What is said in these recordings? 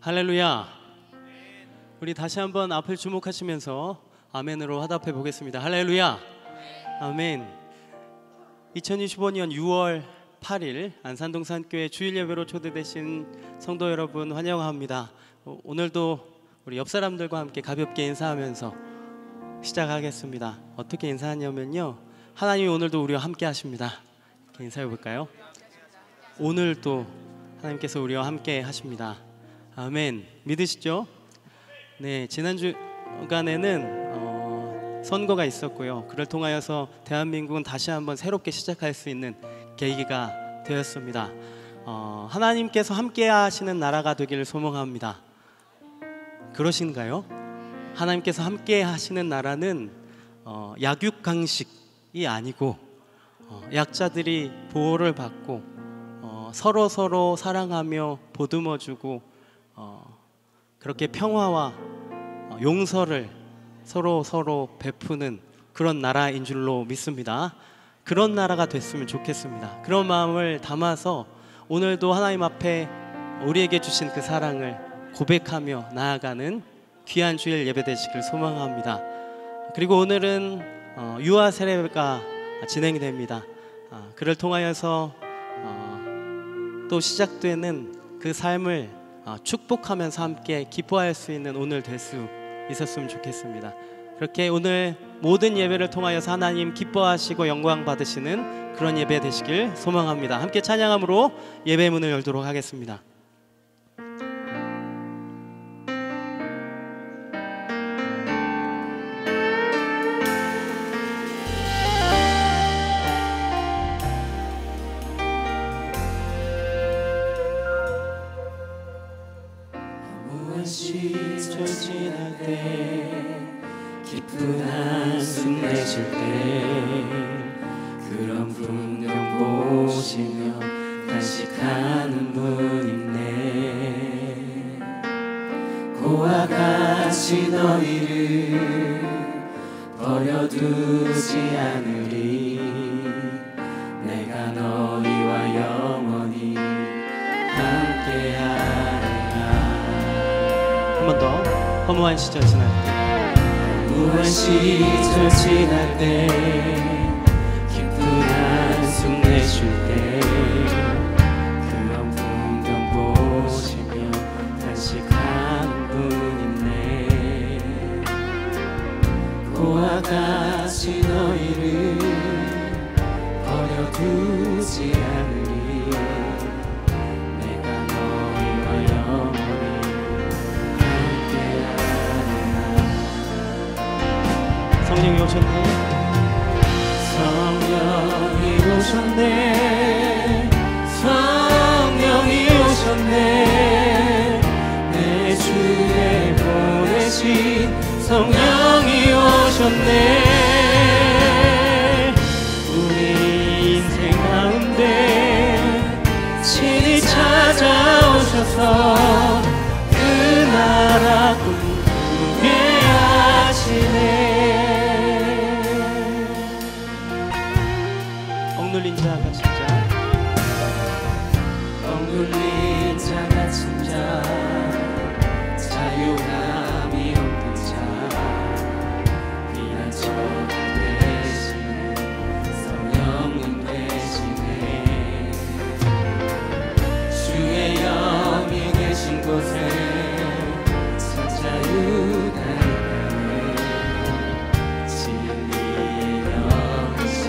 할렐루야. 우리 다시 한번 앞을 주목하시면서 아멘으로 화답해 보겠습니다. 할렐루야. 아멘. 2025년 6월 8일 안산동 산교회 주일 예배로 초대되신 성도 여러분 환영합니다. 오늘도 우리 옆 사람들과 함께 가볍게 인사하면서 시작하겠습니다. 어떻게 인사하냐면요, 하나님이 오늘도 우리와 함께 하십니다. 이렇게 인사해 볼까요? 오늘도 하나님께서 우리와 함께 하십니다. 아멘. 믿으시죠? 네, 지난 주간에는 선거가 있었고요. 그를 통하여서 대한민국은 다시 한번 새롭게 시작할 수 있는 계기가 되었습니다. 하나님께서 함께 하시는 나라가 되기를 소망합니다. 그러신가요? 하나님께서 함께 하시는 나라는 약육강식이 아니고 약자들이 보호를 받고 서로 사랑하며 보듬어주고 그렇게 평화와 용서를 서로 베푸는 그런 나라인 줄로 믿습니다. 그런 나라가 됐으면 좋겠습니다. 그런 마음을 담아서 오늘도 하나님 앞에 우리에게 주신 그 사랑을 고백하며 나아가는 귀한 주일 예배 되시길 소망합니다. 그리고 오늘은 유아 세례가 진행이 됩니다. 그를 통하여서 또 시작되는 그 삶을 축복하면서 함께 기뻐할 수 있는 오늘 될 수 있었으면 좋겠습니다. 그렇게 오늘 모든 예배를 통하여서 하나님 기뻐하시고 영광 받으시는 그런 예배 되시길 소망합니다. 함께 찬양함으로 예배 문을 열도록 하겠습니다. 시절 지날 때 기쁜 한숨 내쉴 때 그런 풍경 보시며 단식하는 분 있네. 고와 같이 너희를 버려두지 않으리. 내가 너희와 영원히 함께하리. 한 번 더. 허무한 시절 지날 때, 허무한 시절 지날 때 기쁜 한숨 내쉴 때 그런 풍경 보시며 단식하는 분 있네. 고와 같이 너희를 버려두지 않으리. 내가 너희와 영원히 성령이 오셨네. 성령이 오셨네. 성령이 오셨네. 내 주에 보내신 성령이 오셨네. 우리 인생 가운데 친히 찾아오셔서 그 나라 꿈꾸게 하시네. 억눌린 자 같은 자, 억눌린 자 같은 자, 자유함이 없는 자, 피난처가 되시는 성령님 되시네. 주의 영이 계신 곳에 자유가 있다네. 진리의 영이신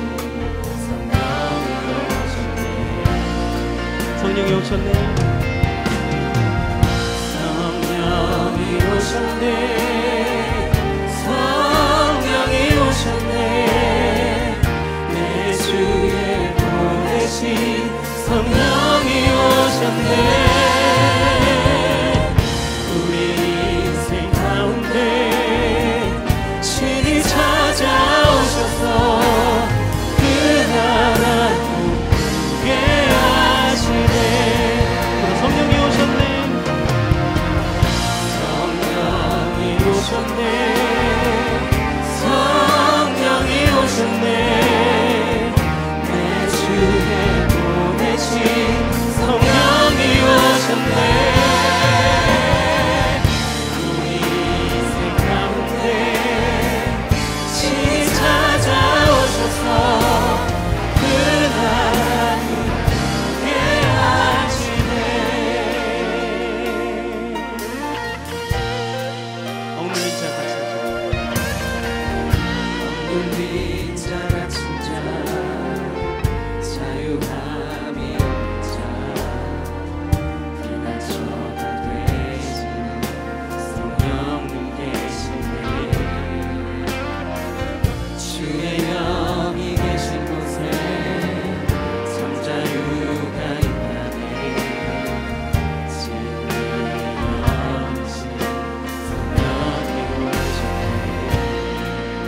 성령이 오셨네. 성령이 오셨네. 성령이 오셨네. 내 주에 보내신 성령이 오셨네. 우리 인생 가운데 친히 찾아오셔서 그 나라 꿈꾸게 하시네. 성령이 오셨네. 성령이 억눌린 자 갇힌 자 자유함이 없는 자 피난처가 되신 성령님 계시네 주의 영이 계신 곳에 참 자유가 있다네 진리 영이신 성령이 오셨네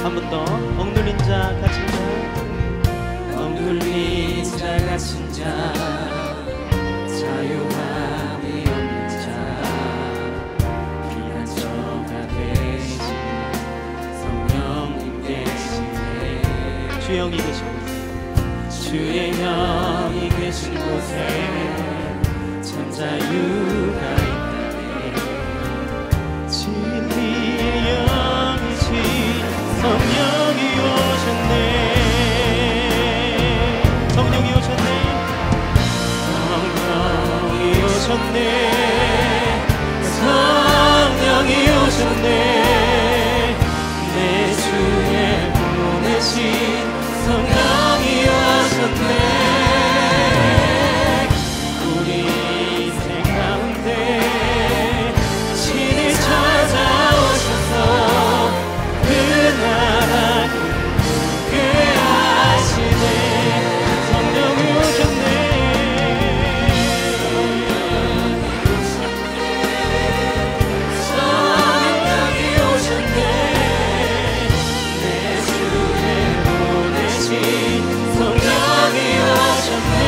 한 번 더. 억눌린 자 갇힌 자 억눌린 자 갇힌 자 자유함이 없는 자 피난처가 되신 성령님 계시네 주의 영이 계신 곳에 주의 영이 계신 곳에 참 자유가 있다네 진리의 영이신 성령이 오셨네. 성령이 오셨네. 성령이 오셨네 성령이 오셨네 내 주에 보내신 성령이 오셨네 우리 인생 가운데 친히 찾아오셔서 그 나라 굳게 하시네 성령이 오셨네 성령이 오셨네 내 주에 보내신 성령이 오셨네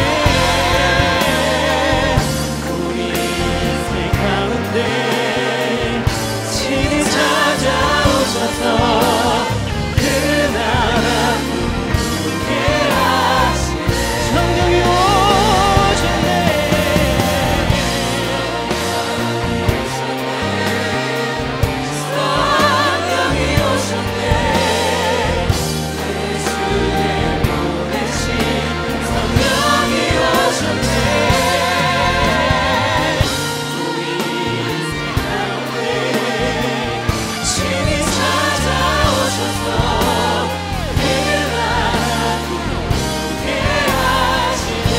우리 인생 가운데 친히 찾아오셔서 그 나라 굳게 하시네 성령이 오셨네 성령이 오셨네 내 주에 보내신 성령이 오셨네 우리 인생 가운데 친히 찾아오셔서 그 나라 굳게 하시네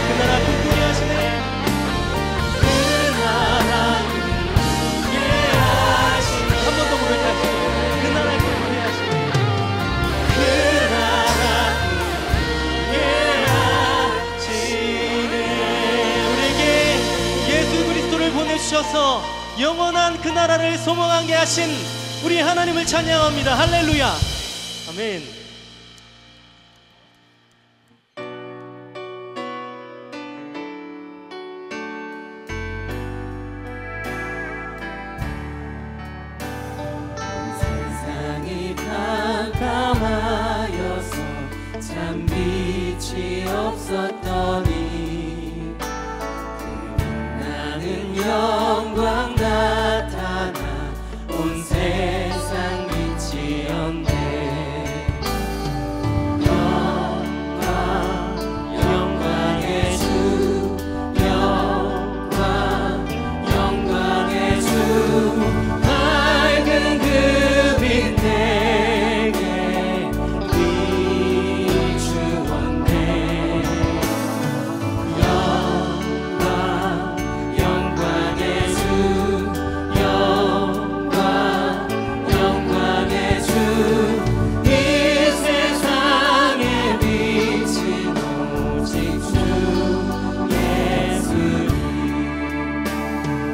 그 나라 꿈꾸게 하시네. 그 나라 굳게 하시네 한 번 더 부를까요? 그 나라 꿈꾸게 하시네. 그 나라 굳게 하시네 우리에게 예수 그리스도를 보내주셔서 영원한 그 나라를 소망하게 하신 우리 하나님을 찬양합니다. 할렐루야. 아멘. 세상이 깜깜하여서 참 빛이 없었더니 그 빛나는 영광 나타나 온 세상 빛이었네 영광 영광의 주 영광 영광의 주 밝은 그 빛 내게 비추었네 영광 영광의 주 영광 영광의 주 이 세상에 비친 오직 주 예수님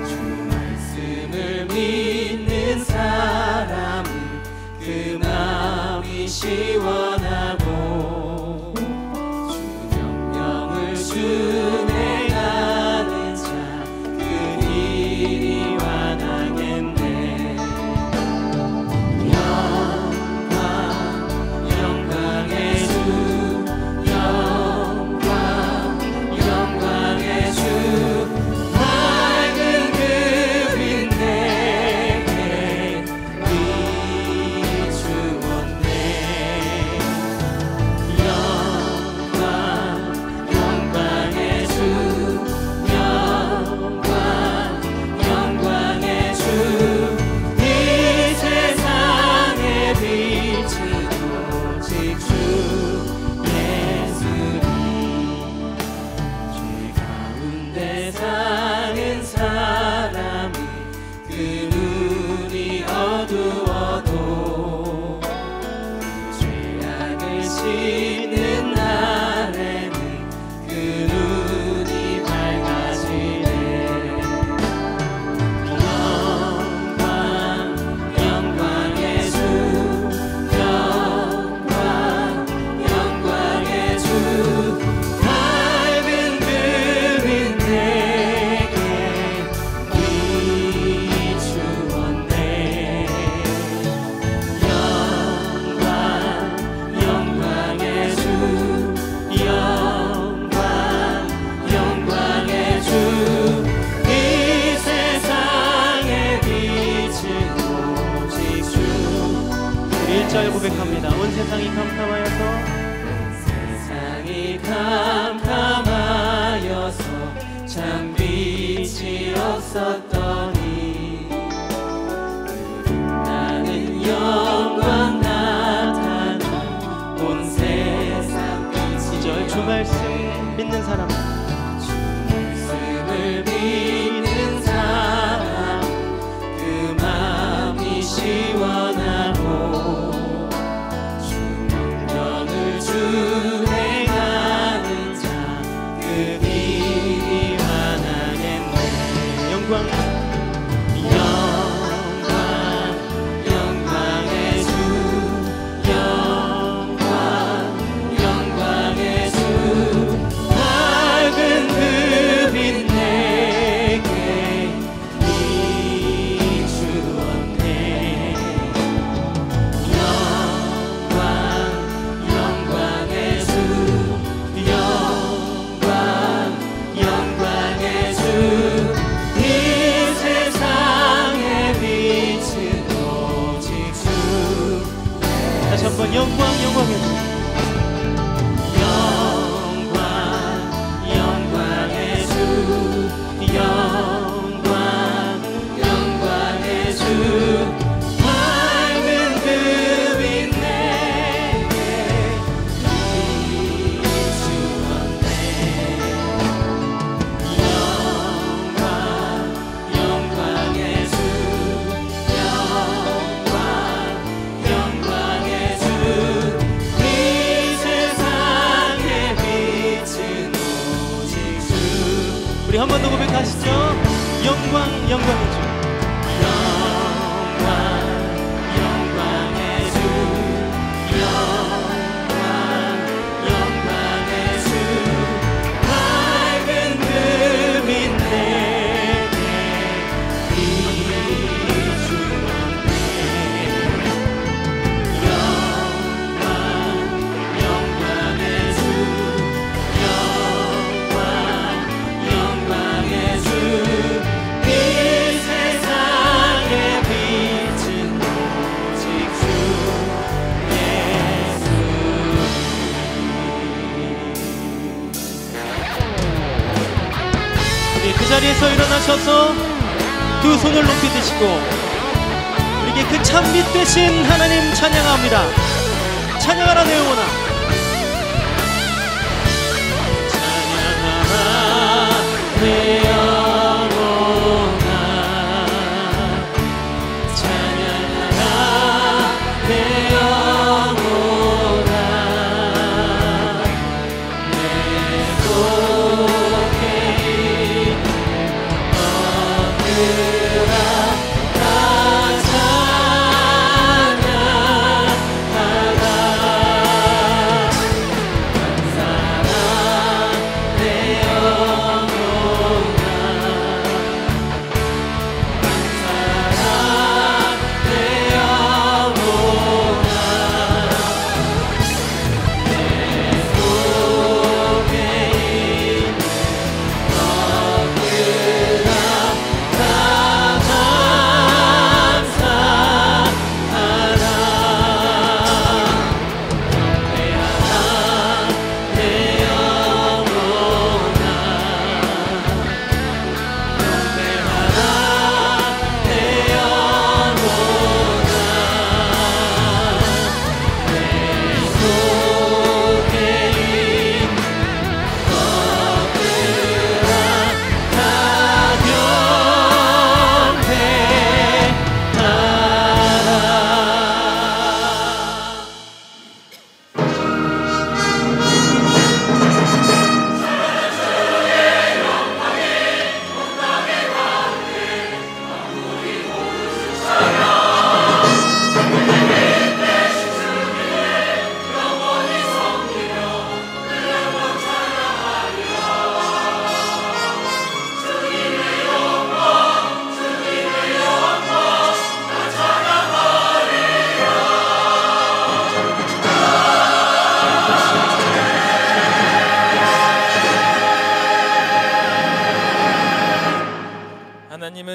주 말씀을 믿는 사람은 그 마음이 시원하고 주 명령을 순행하는 자 그 일이 완하겠네 영광 영광의 주 영광 영광의 주 밝은 그 빛 내게 비추었네 오시는 날에는 그 눈이 밝아지네. 영광 영광의 주 영광 영광의 주 밝은 그빛 내게 비추었네. 영광 영광의 주 영광 영광의 주 이 세상의 빛은 오직 주. 1절 고백합니다. 온 세상이 캄캄하여서 세상이 캄캄하여서 참 빛이 없었더니 나는 영광 나타나 온 세상 빛이. 2절 주 말씀 믿는 사람 주 말씀을 믿는 사람 그 마음이 시원하고 주 명령을 준행하는 자 그 길이 환하겠네. 영광 영광 영광의 주 영광 영광의 주 밝은 그빛 내게 비추었네. 영광 영광의 주 영광 영광의 주 이 세상의 빛은 오직 주. 다시 한번 영광 영광의 주 영광 영광의 주 영광 영광의 주 밝은 그빛 내게 비추었네. 영광 영광의 주 영광 영광의 주 이 세상의 빛은 오직 주. 우리 한 번 더 고백하시죠. 영광 영광의 주 영광 영광의 주 영광 영광의 주 밝은 그빛 내게 비추었네. 영광 영광의 주 영광 영광의 주 이 세상의 빛은 오직 주 예수. 네, 그 자리에서 일어나셔서 두 손을 높이 드시고 우리에게 그 참빛 되신 하나님 찬양합니다. 찬양하라 내 영혼아. 찬양하라 내 영혼아 찬양하라 내 영혼아 내 속에 있는 얻으라 다 찬양하라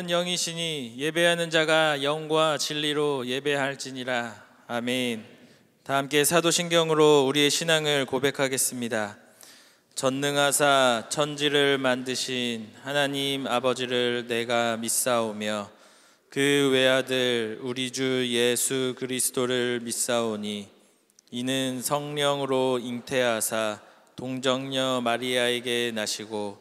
하나님은 영이시니 예배하는 자가 영과 진리로 예배할지니라. 아멘. 다 함께 사도신경으로 우리의 신앙을 고백하겠습니다. 전능하사 천지를 만드신 하나님 아버지를 내가 믿사오며 그 외아들 우리 주 예수 그리스도를 믿사오니 이는 성령으로 잉태하사 동정녀 마리아에게 나시고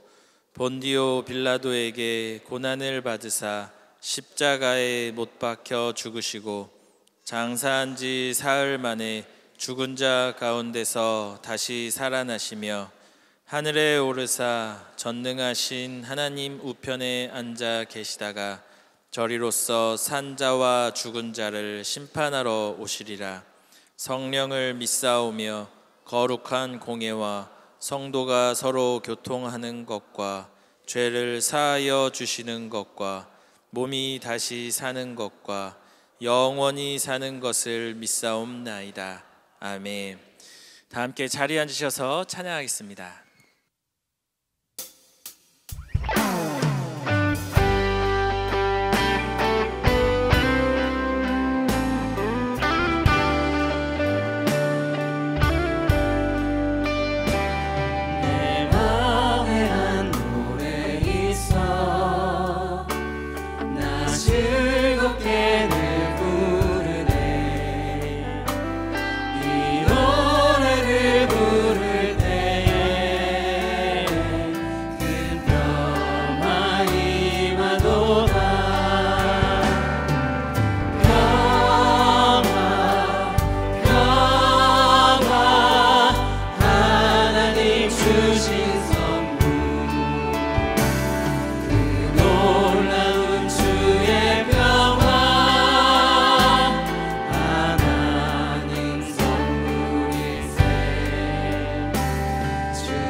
본디오 빌라도에게 고난을 받으사 십자가에 못 박혀 죽으시고 장사한 지 사흘 만에 죽은 자 가운데서 다시 살아나시며 하늘에 오르사 전능하신 하나님 우편에 앉아 계시다가 저리로서 산 자와 죽은 자를 심판하러 오시리라. 성령을 믿사오며 거룩한 공예와 성도가 서로 교통하는 것과 죄를 사하여 주시는 것과 몸이 다시 사는 것과 영원히 사는 것을 믿사옵나이다. 아멘. 다 함께 자리에 앉으셔서 찬양하겠습니다.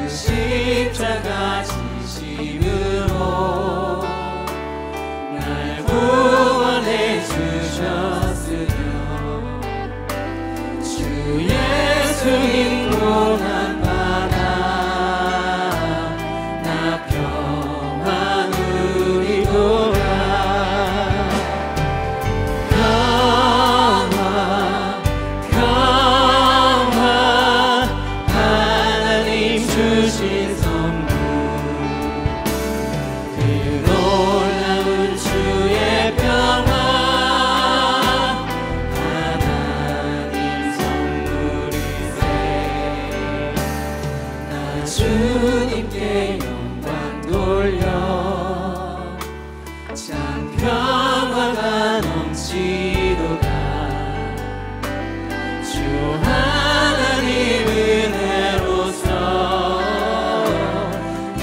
십자가 지심으로 날 구원해 주셨으며 주 예수 인고난 바다 나 평안 누리도다. 주신 선물 그 놀라운 주의 평화 하나님 선물이세. 나 주님께 영광 돌려 참 평화가 넘치도다. 주 하나님 은혜로서 그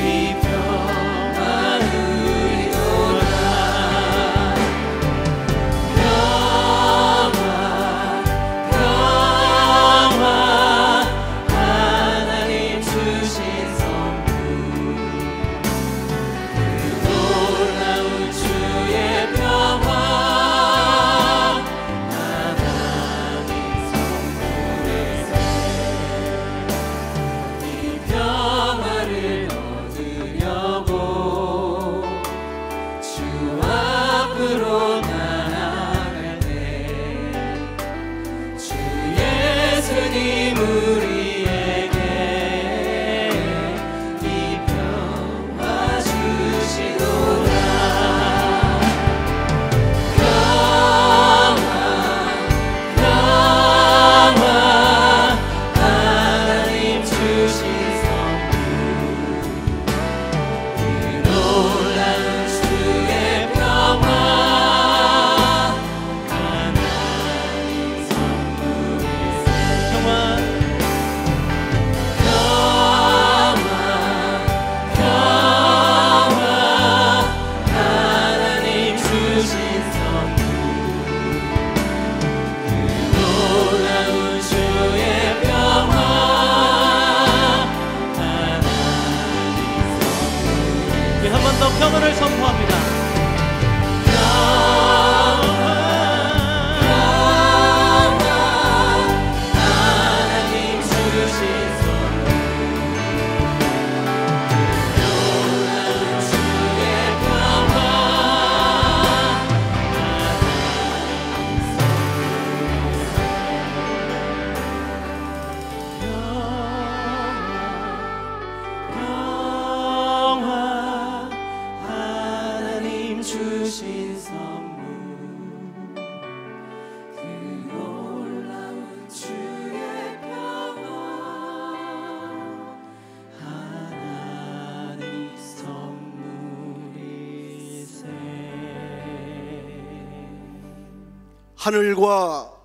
하늘과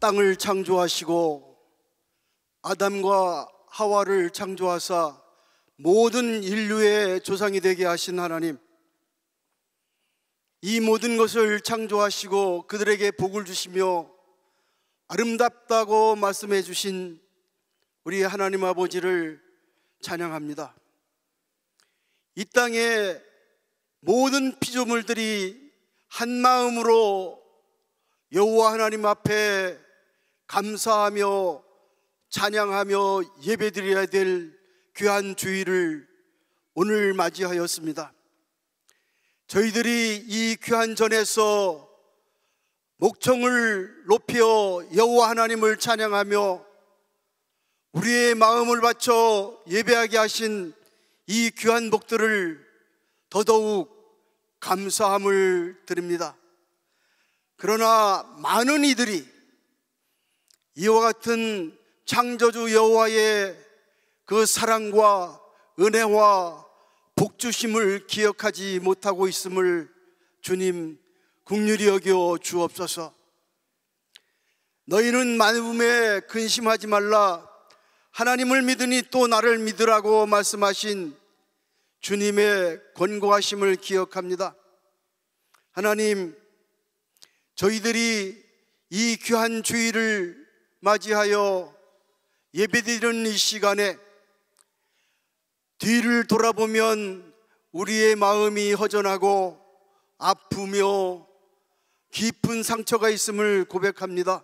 땅을 창조하시고 아담과 하와를 창조하사 모든 인류의 조상이 되게 하신 하나님, 이 모든 것을 창조하시고 그들에게 복을 주시며 아름답다고 말씀해 주신 우리 하나님 아버지를 찬양합니다. 이 땅의 모든 피조물들이 한 마음으로 여호와 하나님 앞에 감사하며 찬양하며 예배드려야 될 귀한 주일을 오늘 맞이하였습니다. 저희들이 이 귀한 전에서 목청을 높여 여호와 하나님을 찬양하며 우리의 마음을 바쳐 예배하게 하신 이 귀한 복들을 더더욱 감사함을 드립니다. 그러나 많은 이들이 이와 같은 창조주 여호와의 그 사랑과 은혜와 복주심을 기억하지 못하고 있음을 주님 긍휼히 여겨 주옵소서. 너희는 만음에 근심하지 말라, 하나님을 믿으니 또 나를 믿으라고 말씀하신 주님의 권고하심을 기억합니다. 하나님, 저희들이 이 귀한 주일을 맞이하여 예배드리는 이 시간에 뒤를 돌아보면 우리의 마음이 허전하고 아프며 깊은 상처가 있음을 고백합니다.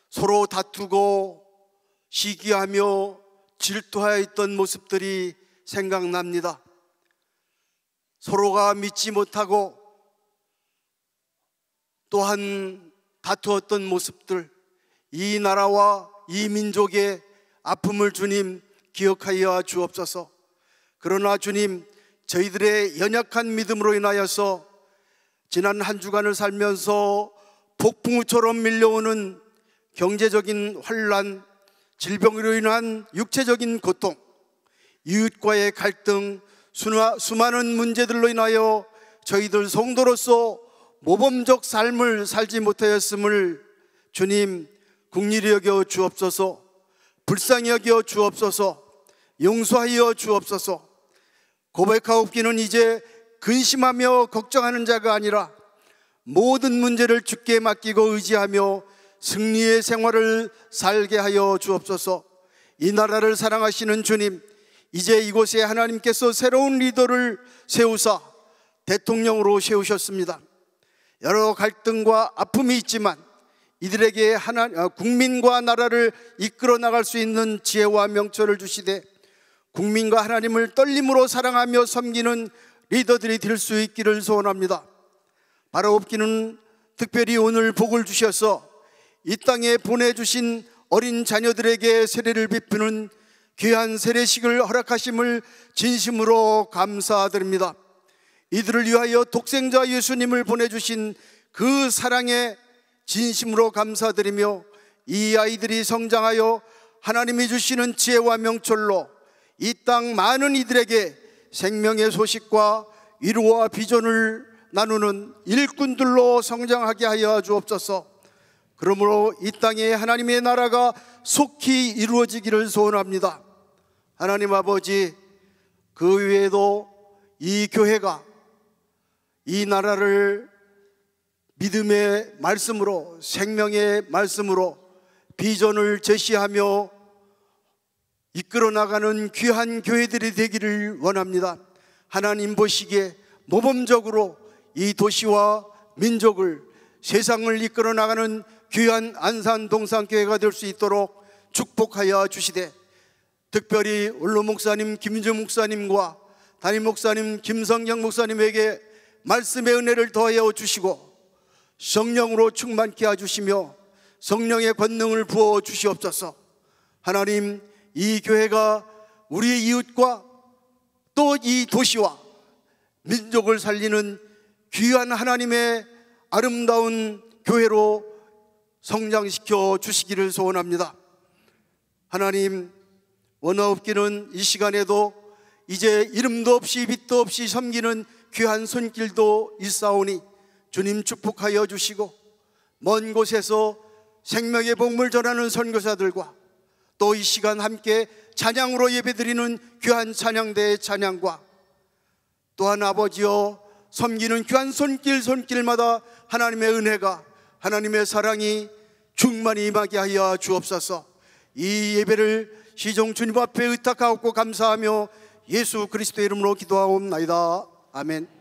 서로 다투고 시기하며 질투하여 있던 모습들이 생각납니다. 서로가 믿지 못하고 또한 다투었던 모습들, 이 나라와 이 민족의 아픔을 주님 기억하여 주옵소서. 그러나 주님, 저희들의 연약한 믿음으로 인하여서 지난 한 주간을 살면서 폭풍우처럼 밀려오는 경제적인 환난, 질병으로 인한 육체적인 고통, 이웃과의 갈등, 수많은 문제들로 인하여 저희들 성도로서 모범적 삶을 살지 못하였음을 주님 긍휼히 여겨 주옵소서. 불쌍히 여겨 주옵소서. 용서하여 주옵소서. 고백하옵기는 이제 근심하며 걱정하는 자가 아니라 모든 문제를 주께 맡기고 의지하며 승리의 생활을 살게 하여 주옵소서. 이 나라를 사랑하시는 주님, 이제 이곳에 하나님께서 새로운 리더를 세우사 대통령으로 세우셨습니다. 여러 갈등과 아픔이 있지만 이들에게 국민과 나라를 이끌어 나갈 수 있는 지혜와 명철을 주시되 국민과 하나님을 떨림으로 사랑하며 섬기는 리더들이 될 수 있기를 소원합니다. 바라옵기는 특별히 오늘 복을 주셔서 이 땅에 보내주신 어린 자녀들에게 세례를 베푸는 귀한 세례식을 허락하심을 진심으로 감사드립니다. 이들을 위하여 독생자 예수님을 보내주신 그 사랑에 진심으로 감사드리며 이 아이들이 성장하여 하나님이 주시는 지혜와 명철로 이 땅 많은 이들에게 생명의 소식과 위로와 비전을 나누는 일꾼들로 성장하게 하여 주옵소서. 그러므로 이 땅에 하나님의 나라가 속히 이루어지기를 소원합니다. 하나님 아버지, 그 외에도 이 교회가 이 나라를 믿음의 말씀으로, 생명의 말씀으로 비전을 제시하며 이끌어 나가는 귀한 교회들이 되기를 원합니다. 하나님 보시기에 모범적으로 이 도시와 민족을, 세상을 이끌어 나가는 귀한 안산동산교회가 될 수 있도록 축복하여 주시되, 특별히 원로 목사님 김인주 목사님과 담임 목사님 김성경 목사님에게 말씀의 은혜를 더하여 주시고 성령으로 충만케 해주시며 성령의 권능을 부어 주시옵소서. 하나님, 이 교회가 우리의 이웃과 또 이 도시와 민족을 살리는 귀한 하나님의 아름다운 교회로 성장시켜 주시기를 소원합니다. 하나님, 원하옵기는 이 시간에도 이제 이름도 없이 빛도 없이 섬기는 귀한 손길도 있사오니 주님 축복하여 주시고 먼 곳에서 생명의 복음을 전하는 선교사들과 또 이 시간 함께 찬양으로 예배드리는 귀한 찬양대의 찬양과 또한 아버지여 섬기는 귀한 손길마다 하나님의 은혜가, 하나님의 사랑이 충만히 임하게 하여 주옵소서. 이 예배를 시종 주님 앞에 의탁하옵고 감사하며 예수 그리스도의 이름으로 기도하옵나이다. 아멘.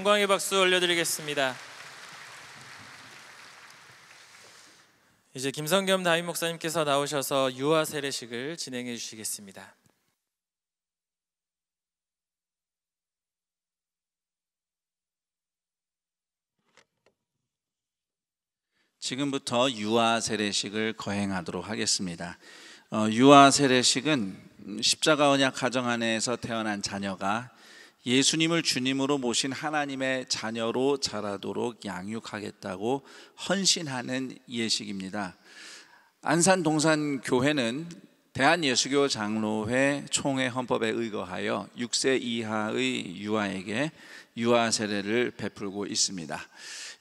영광의 박수 올려드리겠습니다. 이제 김성겸 담임 목사님께서 나오셔서 유아 세례식을 진행해 주시겠습니다. 지금부터 유아 세례식을 거행하도록 하겠습니다. 유아 세례식은 십자가 언약 가정 안에서 태어난 자녀가 예수님을 주님으로 모신 하나님의 자녀로 자라도록 양육하겠다고 헌신하는 예식입니다. 안산 동산교회는 대한예수교 장로회 총회 헌법에 의거하여 6세 이하의 유아에게 유아 세례를 베풀고 있습니다.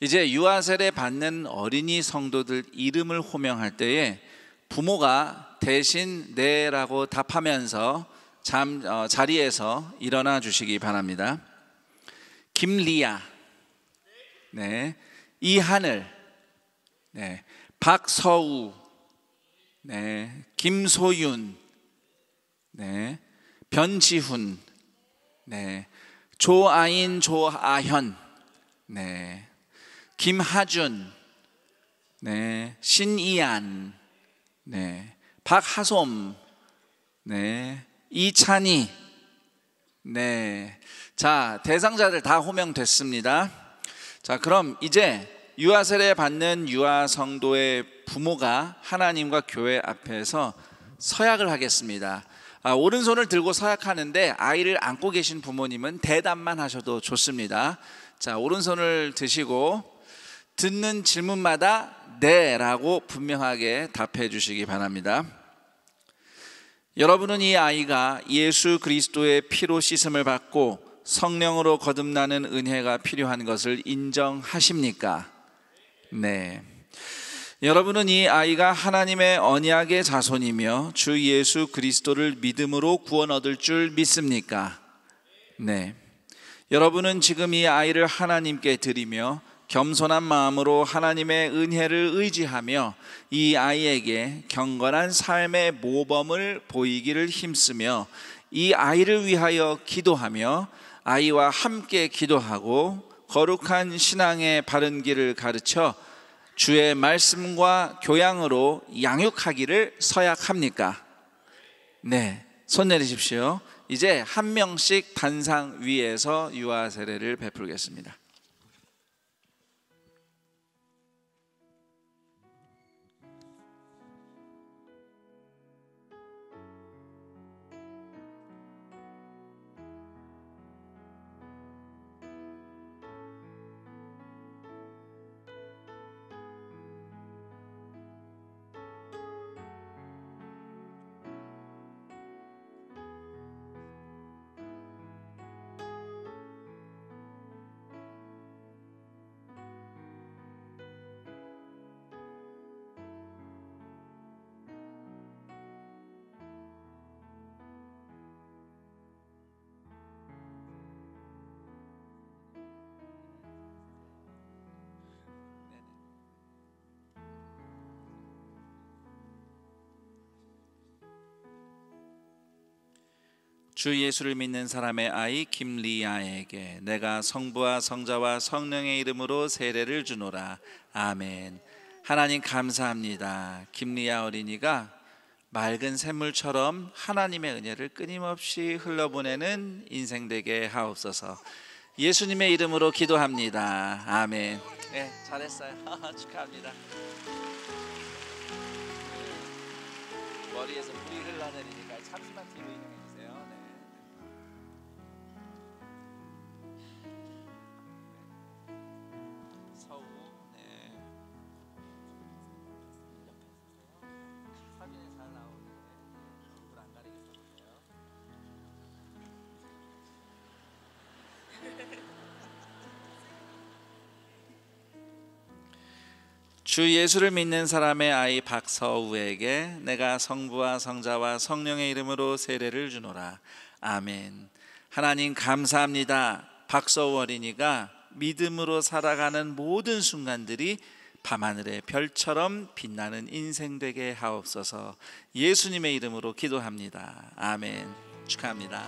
이제 유아 세례 받는 어린이 성도들 이름을 호명할 때에 부모가 대신 네라고 답하면서 자리에서 일어나 주시기 바랍니다. 김리아, 네, 이하늘, 네, 박서우, 네, 김소윤, 네, 변지훈, 네, 조아인, 조아현, 네, 김하준, 네, 신이안, 네, 박하솜, 네, 이찬희, 네. 자, 대상자들 다 호명됐습니다. 자, 그럼 이제 유아 세례 받는 유아 성도의 부모가 하나님과 교회 앞에서 서약을 하겠습니다. 오른손을 들고 서약하는데 아이를 안고 계신 부모님은 대답만 하셔도 좋습니다. 자, 오른손을 드시고 듣는 질문마다 네 라고 분명하게 답해 주시기 바랍니다. 여러분은 이 아이가 예수 그리스도의 피로 씻음을 받고 성령으로 거듭나는 은혜가 필요한 것을 인정하십니까? 네. 여러분은 이 아이가 하나님의 언약의 자손이며 주 예수 그리스도를 믿음으로 구원 얻을 줄 믿습니까? 네. 여러분은 지금 이 아이를 하나님께 드리며 겸손한 마음으로 하나님의 은혜를 의지하며 이 아이에게 경건한 삶의 모범을 보이기를 힘쓰며 이 아이를 위하여 기도하며 아이와 함께 기도하고 거룩한 신앙의 바른 길을 가르쳐 주의 말씀과 교양으로 양육하기를 서약합니까? 네, 손 내리십시오. 이제 한 명씩 단상 위에서 유아 세례를 베풀겠습니다. 주 예수를 믿는 사람의 아이 김리아에게 내가 성부와 성자와 성령의 이름으로 세례를 주노라. 아멘. 하나님 감사합니다. 김리아 어린이가 맑은 샘물처럼 하나님의 은혜를 끊임없이 흘러보내는 인생 되게 하옵소서. 예수님의 이름으로 기도합니다. 아멘. 네, 잘했어요. 축하합니다. 머리에서 물이 흘러내리니까 잠시만 뒤로 이동해 주세요. 네. 서우, 네. 사진에 잘 나오는데 얼굴 안 가리게 써보세요. 주 예수를 믿는 사람의 아이 박서우에게 내가 성부와 성자와 성령의 이름으로 세례를 주노라. 아멘. 하나님 감사합니다. 박서우 어린이가 믿음으로 살아가는 모든 순간들이 밤하늘의 별처럼 빛나는 인생 되게 하옵소서. 예수님의 이름으로 기도합니다. 아멘. 축하합니다.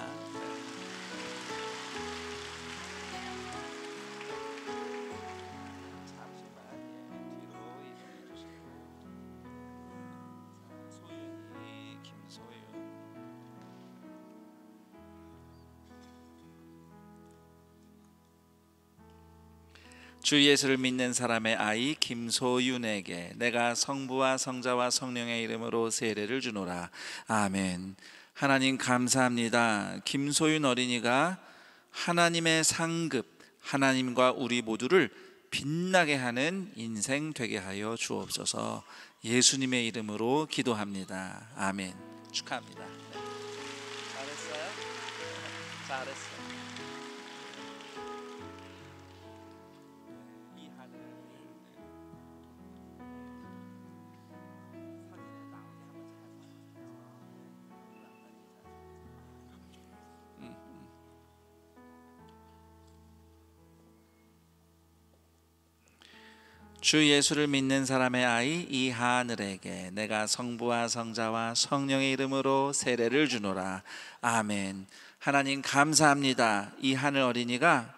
주 예수를 믿는 사람의 아이 김소윤에게 내가 성부와 성자와 성령의 이름으로 세례를 주노라. 아멘. 하나님 감사합니다. 김소윤 어린이가 하나님의 상급, 하나님과 우리 모두를 빛나게 하는 인생 되게 하여 주옵소서. 예수님의 이름으로 기도합니다. 아멘. 축하합니다. 네. 잘했어요? 잘했어요. 주 예수를 믿는 사람의 아이 이하늘에게 내가 성부와 성자와 성령의 이름으로 세례를 주노라. 아멘. 하나님 감사합니다. 이하늘 어린이가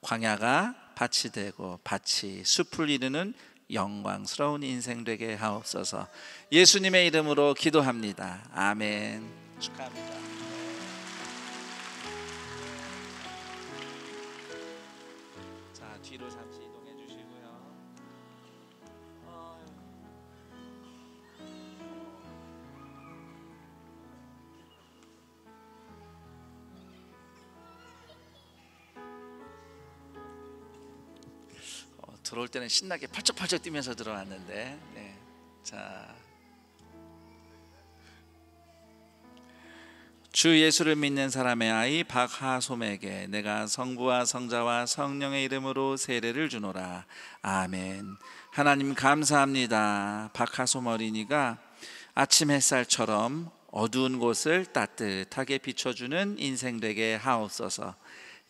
광야가 밭이 되고 밭이 숲을 이루는 영광스러운 인생 되게 하옵소서. 예수님의 이름으로 기도합니다. 아멘. 축하합니다. 자, 뒤로 잠시 이동해 주시고요. 들어올 때는 신나게 펄쩍펄쩍 뛰면서 들어왔는데, 네. 자, 주 예수를 믿는 사람의 아이 박하솜에게 내가 성부와 성자와 성령의 이름으로 세례를 주노라. 아멘. 하나님 감사합니다. 박하솜 어린이가 아침 햇살처럼 어두운 곳을 따뜻하게 비춰주는 인생 되게 하옵소서.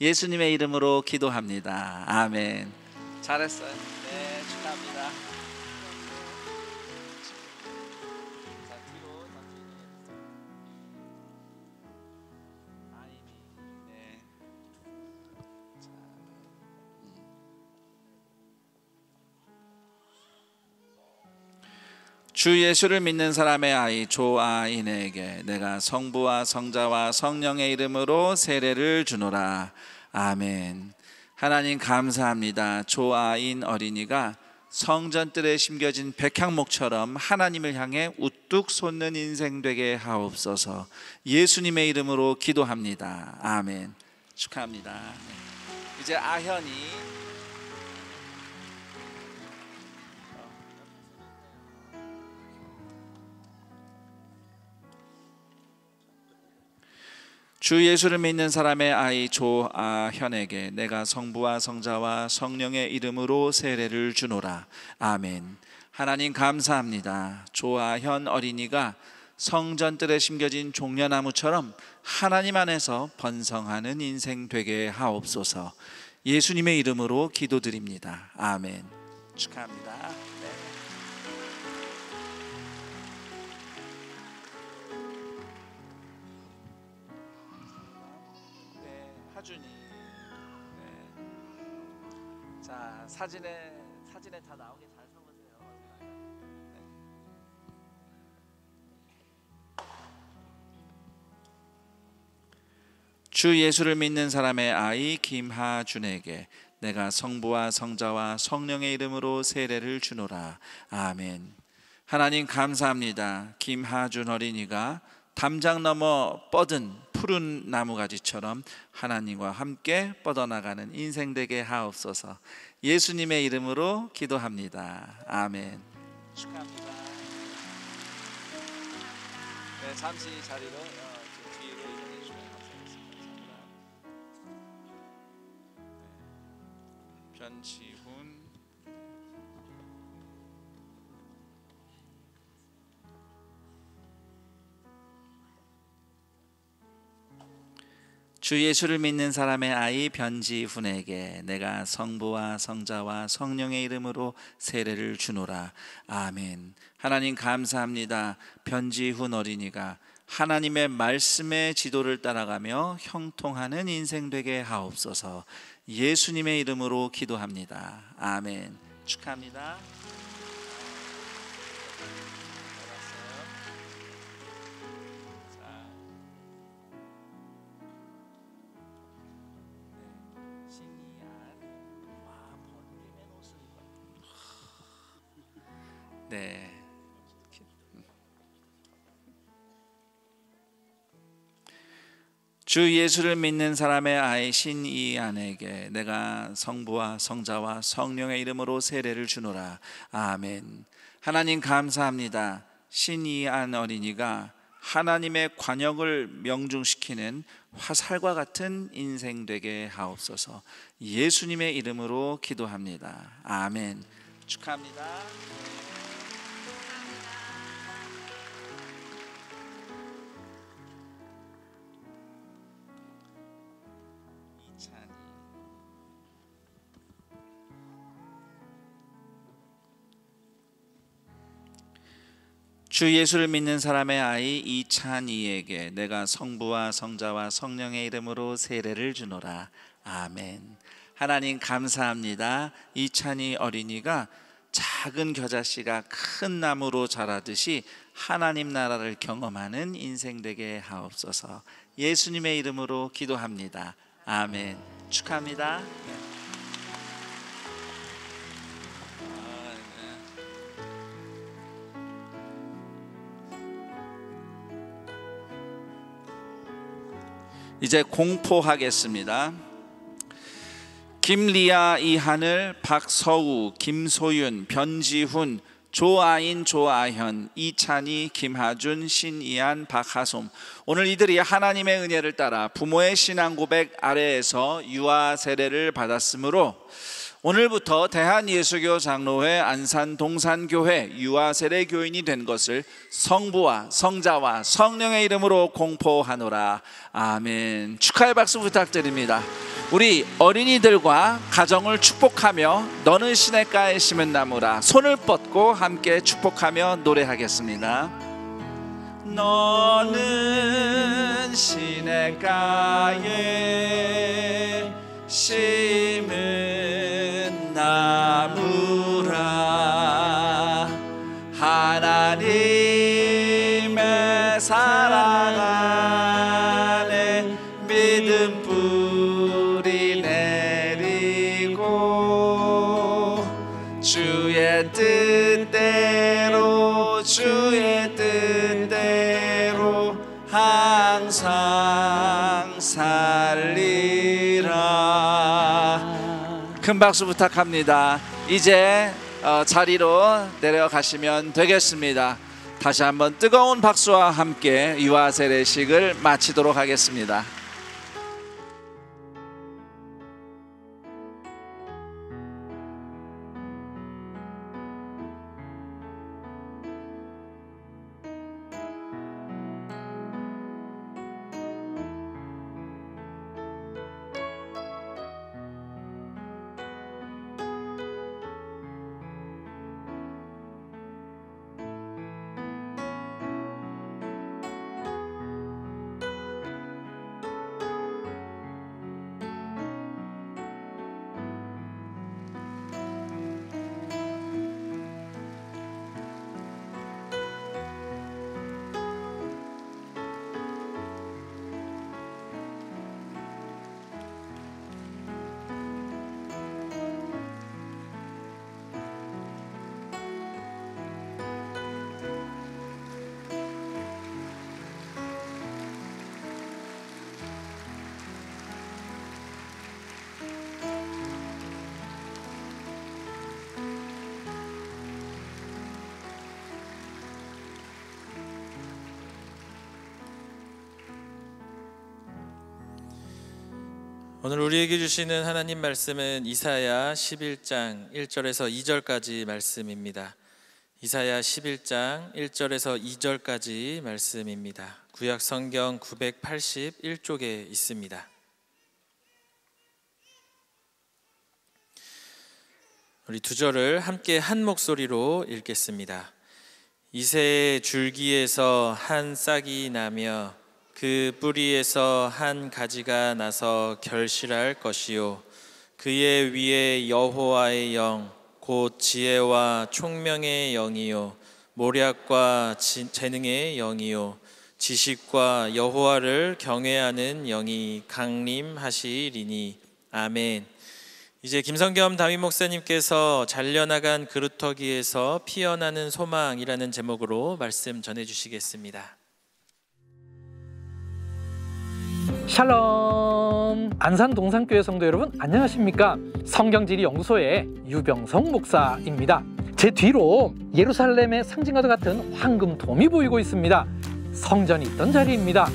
예수님의 이름으로 기도합니다. 아멘. 잘했어요. 네, 축하합니다. 자, 뒤로 잠시 네. 자, 주 예수를 믿는 사람의 아이 조아인에게 내가 성부와 성자와 성령의 이름으로 세례를 주노라. 아멘. 하나님 감사합니다. 조아인 어린이가 성전뜰에 심겨진 백향목처럼 하나님을 향해 우뚝 솟는 인생 되게 하옵소서. 예수님의 이름으로 기도합니다. 아멘. 축하합니다. 네. 이제 아현이 주 예수를 믿는 사람의 아이 조아현에게 내가 성부와 성자와 성령의 이름으로 세례를 주노라. 아멘. 하나님 감사합니다. 조아현 어린이가 성전뜰에 심겨진 종려나무처럼 하나님 안에서 번성하는 인생 되게 하옵소서. 예수님의 이름으로 기도드립니다. 아멘. 축하합니다. 네. 하준이. 네. 자, 사진에 다 나오게 잘 서보세요. 네. 주 예수를 믿는 사람의 아이 김하준에게 내가 성부와 성자와 성령의 이름으로 세례를 주노라. 아멘. 하나님 감사합니다. 김하준 어린이가 담장 넘어 뻗은 푸른 나무가지처럼 하나님과 함께 뻗어나가는 인생 되게 하옵소서. 예수님의 이름으로 기도합니다. 아멘. 축하합니다. 네, 잠시 자리로 뒤로 이동해 주시면 감사하겠습니다. 네. 변지훈. 주 예수를 믿는 사람의 아이 변지훈에게 내가 성부와 성자와 성령의 이름으로 세례를 주노라. 아멘. 하나님 감사합니다. 변지훈 어린이가 하나님의 말씀의 지도를 따라가며 형통하는 인생 되게 하옵소서. 예수님의 이름으로 기도합니다. 아멘. 축하합니다. 신이한 와 번개면 네. 주 예수를 믿는 사람의 아이 신이안에게 내가 성부와 성자와 성령의 이름으로 세례를 주노라. 아멘. 하나님 감사합니다. 신이안 어린이가 하나님의 관역을 명중시키는 화살과 같은 인생 되게 하옵소서. 예수님의 이름으로 기도합니다. 아멘. 축하합니다. 주 예수를 믿는 사람의 아이 이찬이에게 내가 성부와 성자와 성령의 이름으로 세례를 주노라. 아멘. 하나님 감사합니다. 이찬이 어린이가 작은 겨자씨가 큰 나무로 자라듯이 하나님 나라를 경험하는 인생 되게 하옵소서. 예수님의 이름으로 기도합니다. 아멘. 축하합니다. 이제 공포하겠습니다. 김리아, 이하늘, 박서우, 김소윤, 변지훈, 조아인, 조아현, 이찬이, 김하준, 신이안, 박하솜. 오늘 이들이 하나님의 은혜를 따라 부모의 신앙 고백 아래에서 유아 세례를 받았으므로 오늘부터 대한예수교 장로회 안산동산교회 유아세례 교인이 된 것을 성부와 성자와 성령의 이름으로 공포하노라. 아멘. 축하의 박수 부탁드립니다. 우리 어린이들과 가정을 축복하며 너는 시냇가에 심은 나무라 손을 뻗고 함께 축복하며 노래하겠습니다. 너는 시냇가에 심은 나무라 하나님의 사랑 안에 믿음 뿌리 내리고 주의 뜻대로 항상 살리라. 큰 박수 부탁합니다. 이제 자리로 내려가시면 되겠습니다. 다시 한번 뜨거운 박수와 함께 유아 세례식을 마치도록 하겠습니다. 오늘 우리에게 주시는 하나님 말씀은 이사야 11장 1절에서 2절까지 말씀입니다. 이사야 11장 1절에서 2절까지 말씀입니다. 구약 성경 981쪽에 있습니다. 우리 두 절을 함께 한 목소리로 읽겠습니다. 이새의 줄기에서 한 싹이 나며 그 뿌리에서 한 가지가 나서 결실할 것이요 그의 위에 여호와의 영 곧 지혜와 총명의 영이요 모략과 재능의 영이요 지식과 여호와를 경외하는 영이 강림하시리니. 아멘. 이제 김성겸 담임 목사님께서 잘려나간 그루터기에서 피어나는 소망이라는 제목으로 말씀 전해주시겠습니다. 샬롬, 안산 동산교회 성도 여러분 안녕하십니까? 성경지리 연구소의 유병성 목사입니다. 제 뒤로 예루살렘의 상징과도 같은 황금돔이 보이고 있습니다. 성전이 있던 자리입니다.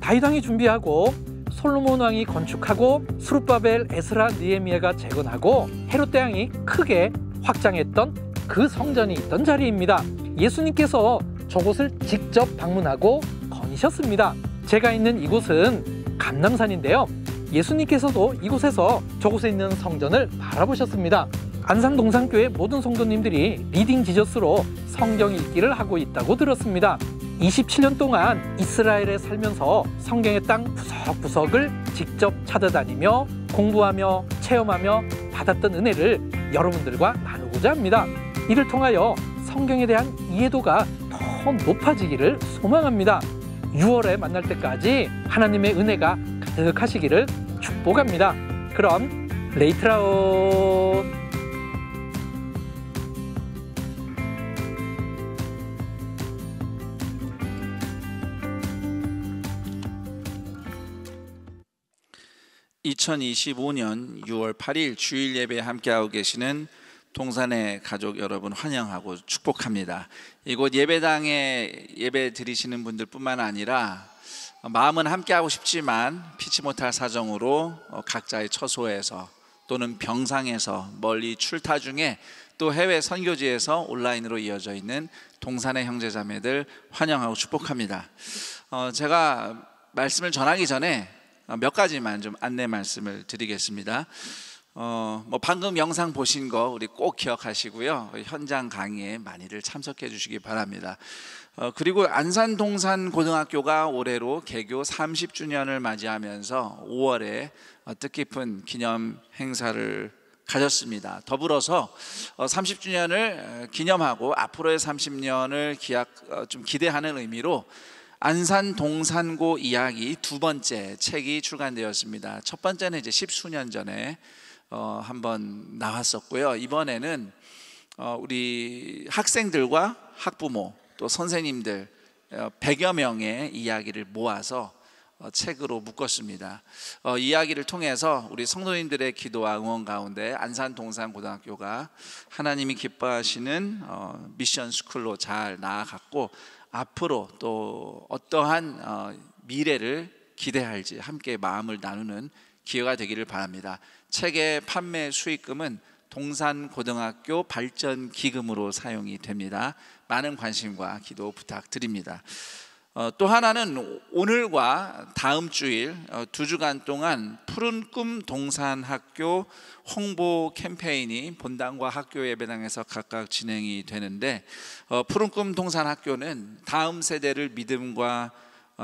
다윗 왕이 준비하고 솔로몬 왕이 건축하고 스룹바벨, 에스라, 느헤미야가 재건하고 헤롯 대왕이 크게 확장했던 그 성전이 있던 자리입니다. 예수님께서 저곳을 직접 방문하고 거니셨습니다. 제가 있는 이곳은 감남산인데요. 예수님께서도 이곳에서 저곳에 있는 성전을 바라보셨습니다. 안산 동산교회 모든 성도님들이 리딩 지저스로 성경 읽기를 하고 있다고 들었습니다. 27년 동안 이스라엘에 살면서 성경의 땅 구석구석을 직접 찾아다니며 공부하며 체험하며 받았던 은혜를 여러분들과 나누고자 합니다. 이를 통하여 성경에 대한 이해도가 더 높아지기를 소망합니다. 6월에 만날 때까지 하나님의 은혜가 가득하시기를 축복합니다. 그럼 레이트라운. 2025년 6월 8일 주일 예배에 함께하고 계시는 동산의 가족 여러분 환영하고 축복합니다. 이곳 예배당에 예배 드리시는 분들 뿐만 아니라 마음은 함께하고 싶지만 피치 못할 사정으로 각자의 처소에서 또는 병상에서 멀리 출타 중에 또 해외 선교지에서 온라인으로 이어져 있는 동산의 형제자매들 환영하고 축복합니다. 제가 말씀을 전하기 전에 몇 가지만 좀 안내 말씀을 드리겠습니다. 방금 영상 보신 거 우리 꼭 기억하시고요. 현장 강의에 많이들 참석해 주시기 바랍니다. 그리고 안산 동산 고등학교가 올해로 개교 30주년을 맞이하면서 5월에 뜻깊은 기념 행사를 가졌습니다. 더불어서 30주년을 기념하고 앞으로의 30년을 좀 기대하는 의미로 안산 동산고 이야기 두 번째 책이 출간되었습니다. 첫 번째는 이제 10수년 전에 한번 나왔었고요. 이번에는 우리 학생들과 학부모 또 선생님들 100여 명의 이야기를 모아서 책으로 묶었습니다. 이야기를 통해서 우리 성도님들의 기도와 응원 가운데 안산 동산고등학교가 하나님이 기뻐하시는 미션 스쿨로 잘 나아갔고 앞으로 또 어떠한 미래를 기대할지 함께 마음을 나누는 기회가 되기를 바랍니다. 책의 판매 수익금은 동산고등학교 발전기금으로 사용이 됩니다. 많은 관심과 기도 부탁드립니다. 또 하나는 오늘과 다음 주일 2주간 동안 푸른 꿈 동산학교 홍보 캠페인이 본당과 학교 예배당에서 각각 진행이 되는데 푸른 꿈 동산학교는 다음 세대를 믿음과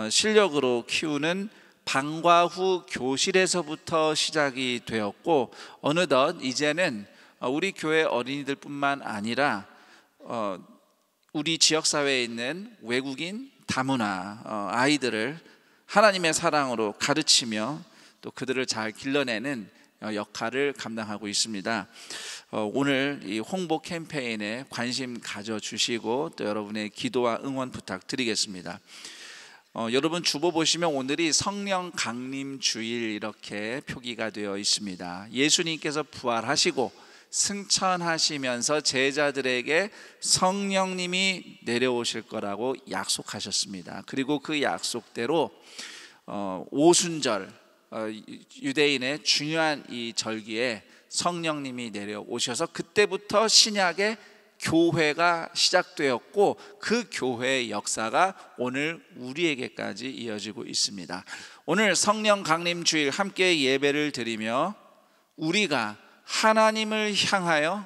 실력으로 키우는 방과 후 교실에서부터 시작이 되었고 어느덧 이제는 우리 교회 어린이들뿐만 아니라 우리 지역사회에 있는 외국인 다문화 아이들을 하나님의 사랑으로 가르치며 또 그들을 잘 길러내는 역할을 감당하고 있습니다. 오늘 이 홍보 캠페인에 관심 가져주시고 또 여러분의 기도와 응원 부탁드리겠습니다. 여러분 주보 보시면 오늘이 성령 강림 주일 이렇게 표기가 되어 있습니다. 예수님께서 부활하시고 승천하시면서 제자들에게 성령님이 내려오실 거라고 약속하셨습니다. 그리고 그 약속대로 오순절 유대인의 중요한 이 절기에 성령님이 내려오셔서 그때부터 신약의 교회가 시작되었고 그 교회의 역사가 오늘 우리에게까지 이어지고 있습니다. 오늘 성령 강림 주일 함께 예배를 드리며 우리가 하나님을 향하여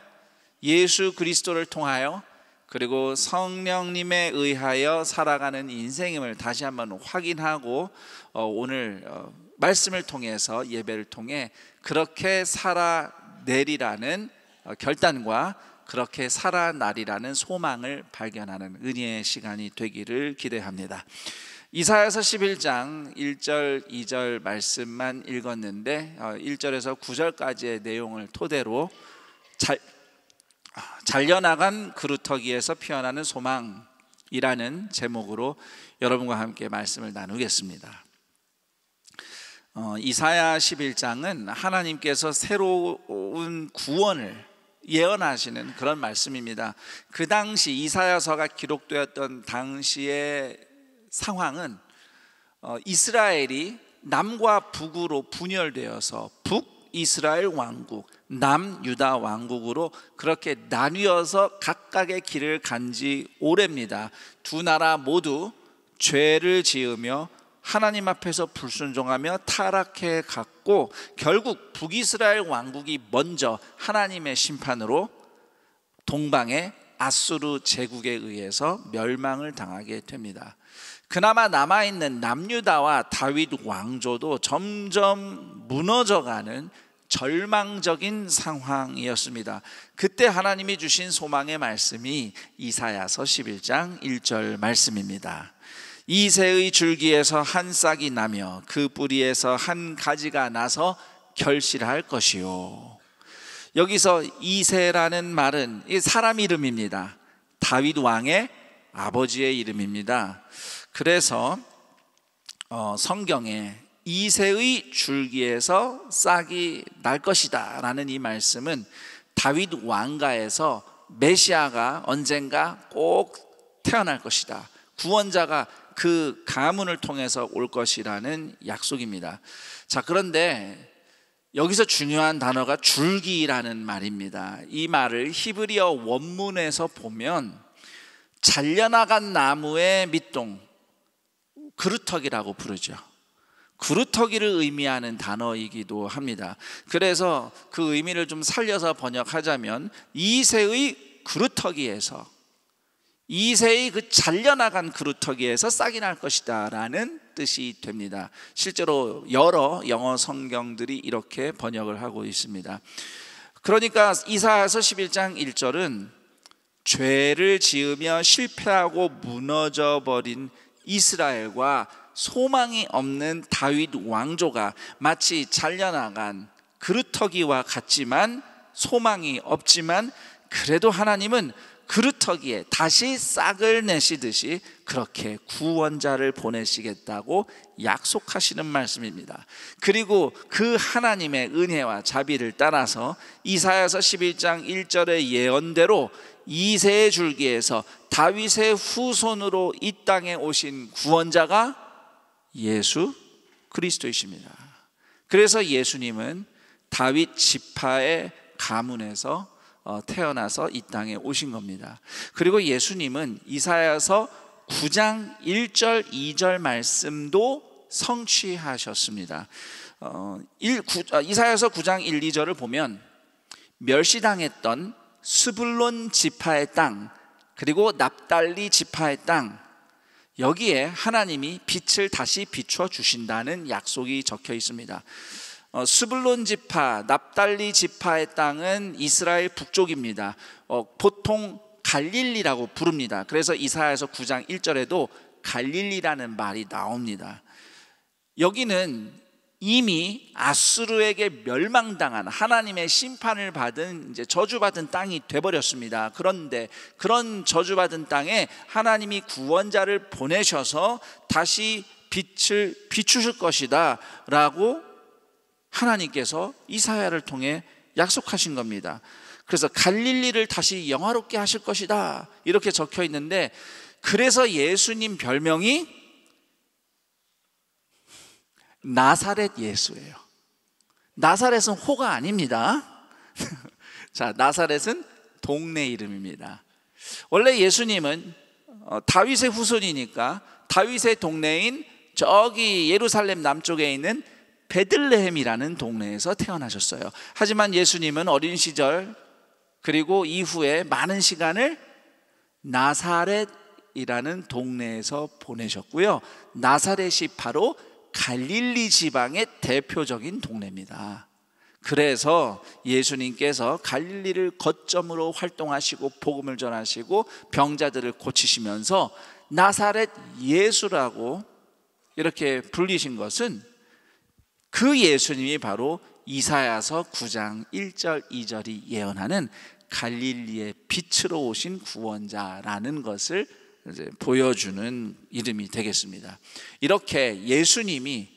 예수 그리스도를 통하여 그리고 성령님에 의하여 살아가는 인생임을 다시 한번 확인하고 오늘 말씀을 통해서 예배를 통해 그렇게 살아내리라는 결단과 그렇게 살아나리라는 소망을 발견하는 은혜의 시간이 되기를 기대합니다. 이사야서 11장 1절 2절 말씀만 읽었는데 1절에서 9절까지의 내용을 토대로 잘려나간 그루터기에서 피어나는 소망이라는 제목으로 여러분과 함께 말씀을 나누겠습니다. 이사야 11장은 하나님께서 새로운 구원을 예언하시는 그런 말씀입니다. 그 당시 이사야서가 기록되었던 당시의 상황은 이스라엘이 남과 북으로 분열되어서 북이스라엘 왕국, 남유다 왕국으로 그렇게 나뉘어서 각각의 길을 간 지 오래입니다. 두 나라 모두 죄를 지으며 하나님 앞에서 불순종하며 타락해 갔고, 결국 북이스라엘 왕국이 먼저 하나님의 심판으로 동방의 아수르 제국에 의해서 멸망을 당하게 됩니다. 그나마 남아있는 남유다와 다윗 왕조도 점점 무너져가는 절망적인 상황이었습니다. 그때 하나님이 주신 소망의 말씀이 이사야서 11장 1절 말씀입니다. 이새의 줄기에서 한 싹이 나며 그 뿌리에서 한 가지가 나서 결실할 것이요. 여기서 이새라는 말은 사람 이름입니다. 다윗 왕의 아버지의 이름입니다. 그래서 성경에 이새의 줄기에서 싹이 날 것이다 라는 이 말씀은 다윗 왕가에서 메시아가 언젠가 꼭 태어날 것이다, 구원자가 그 가문을 통해서 올 것이라는 약속입니다. 자, 그런데 여기서 중요한 단어가 줄기라는 말입니다. 이 말을 히브리어 원문에서 보면 잘려나간 나무의 밑동, 그루터기라고 부르죠. 그루터기를 의미하는 단어이기도 합니다. 그래서 그 의미를 좀 살려서 번역하자면 이새의 그루터기에서, 이새의 그 잘려나간 그루터기에서 싹이 날 것이다 라는 뜻이 됩니다. 실제로 여러 영어 성경들이 이렇게 번역을 하고 있습니다. 그러니까 이사야서 11장 1절은 죄를 지으며 실패하고 무너져 버린 이스라엘과 소망이 없는 다윗 왕조가 마치 잘려나간 그루터기와 같지만, 소망이 없지만 그래도 하나님은 그루터기에 다시 싹을 내시듯이 그렇게 구원자를 보내시겠다고 약속하시는 말씀입니다. 그리고 그 하나님의 은혜와 자비를 따라서 이사야서 11장 1절의 예언대로 이새의 줄기에서 다윗의 후손으로 이 땅에 오신 구원자가 예수 그리스도이십니다. 그래서 예수님은 다윗 지파의 가문에서 태어나서 이 땅에 오신 겁니다. 그리고 예수님은 이사야서 9장 1절 2절 말씀도 성취하셨습니다. 이사야서 9장 1, 2절을 보면 멸시당했던 스불론 지파의 땅, 그리고 납달리 지파의 땅, 여기에 하나님이 빛을 다시 비춰 주신다는 약속이 적혀 있습니다. 스불론 지파, 납달리 지파의 땅은 이스라엘 북쪽입니다. 보통 갈릴리라고 부릅니다. 그래서 이사야서 9장 1절에도 갈릴리라는 말이 나옵니다. 여기는 이미 아수르에게 멸망당한, 하나님의 심판을 받은, 이제 저주받은 땅이 돼버렸습니다. 그런데 그런 저주받은 땅에 하나님이 구원자를 보내셔서 다시 빛을 비추실 것이다 라고 하나님께서 이사야를 통해 약속하신 겁니다. 그래서 갈릴리를 다시 영화롭게 하실 것이다 이렇게 적혀 있는데, 그래서 예수님 별명이 나사렛 예수예요. 나사렛은 호가 아닙니다. 자, 나사렛은 동네 이름입니다. 원래 예수님은 다윗의 후손이니까 다윗의 동네인 저기 예루살렘 남쪽에 있는 베들레헴이라는 동네에서 태어나셨어요. 하지만 예수님은 어린 시절 그리고 이후에 많은 시간을 나사렛이라는 동네에서 보내셨고요. 나사렛이 바로 갈릴리 지방의 대표적인 동네입니다. 그래서 예수님께서 갈릴리를 거점으로 활동하시고 복음을 전하시고 병자들을 고치시면서 나사렛 예수라고 이렇게 불리신 것은 그 예수님이 바로 이사야서 9장 1절 2절이 예언하는 갈릴리의 빛으로 오신 구원자라는 것을 이제 보여주는 이름이 되겠습니다. 이렇게 예수님이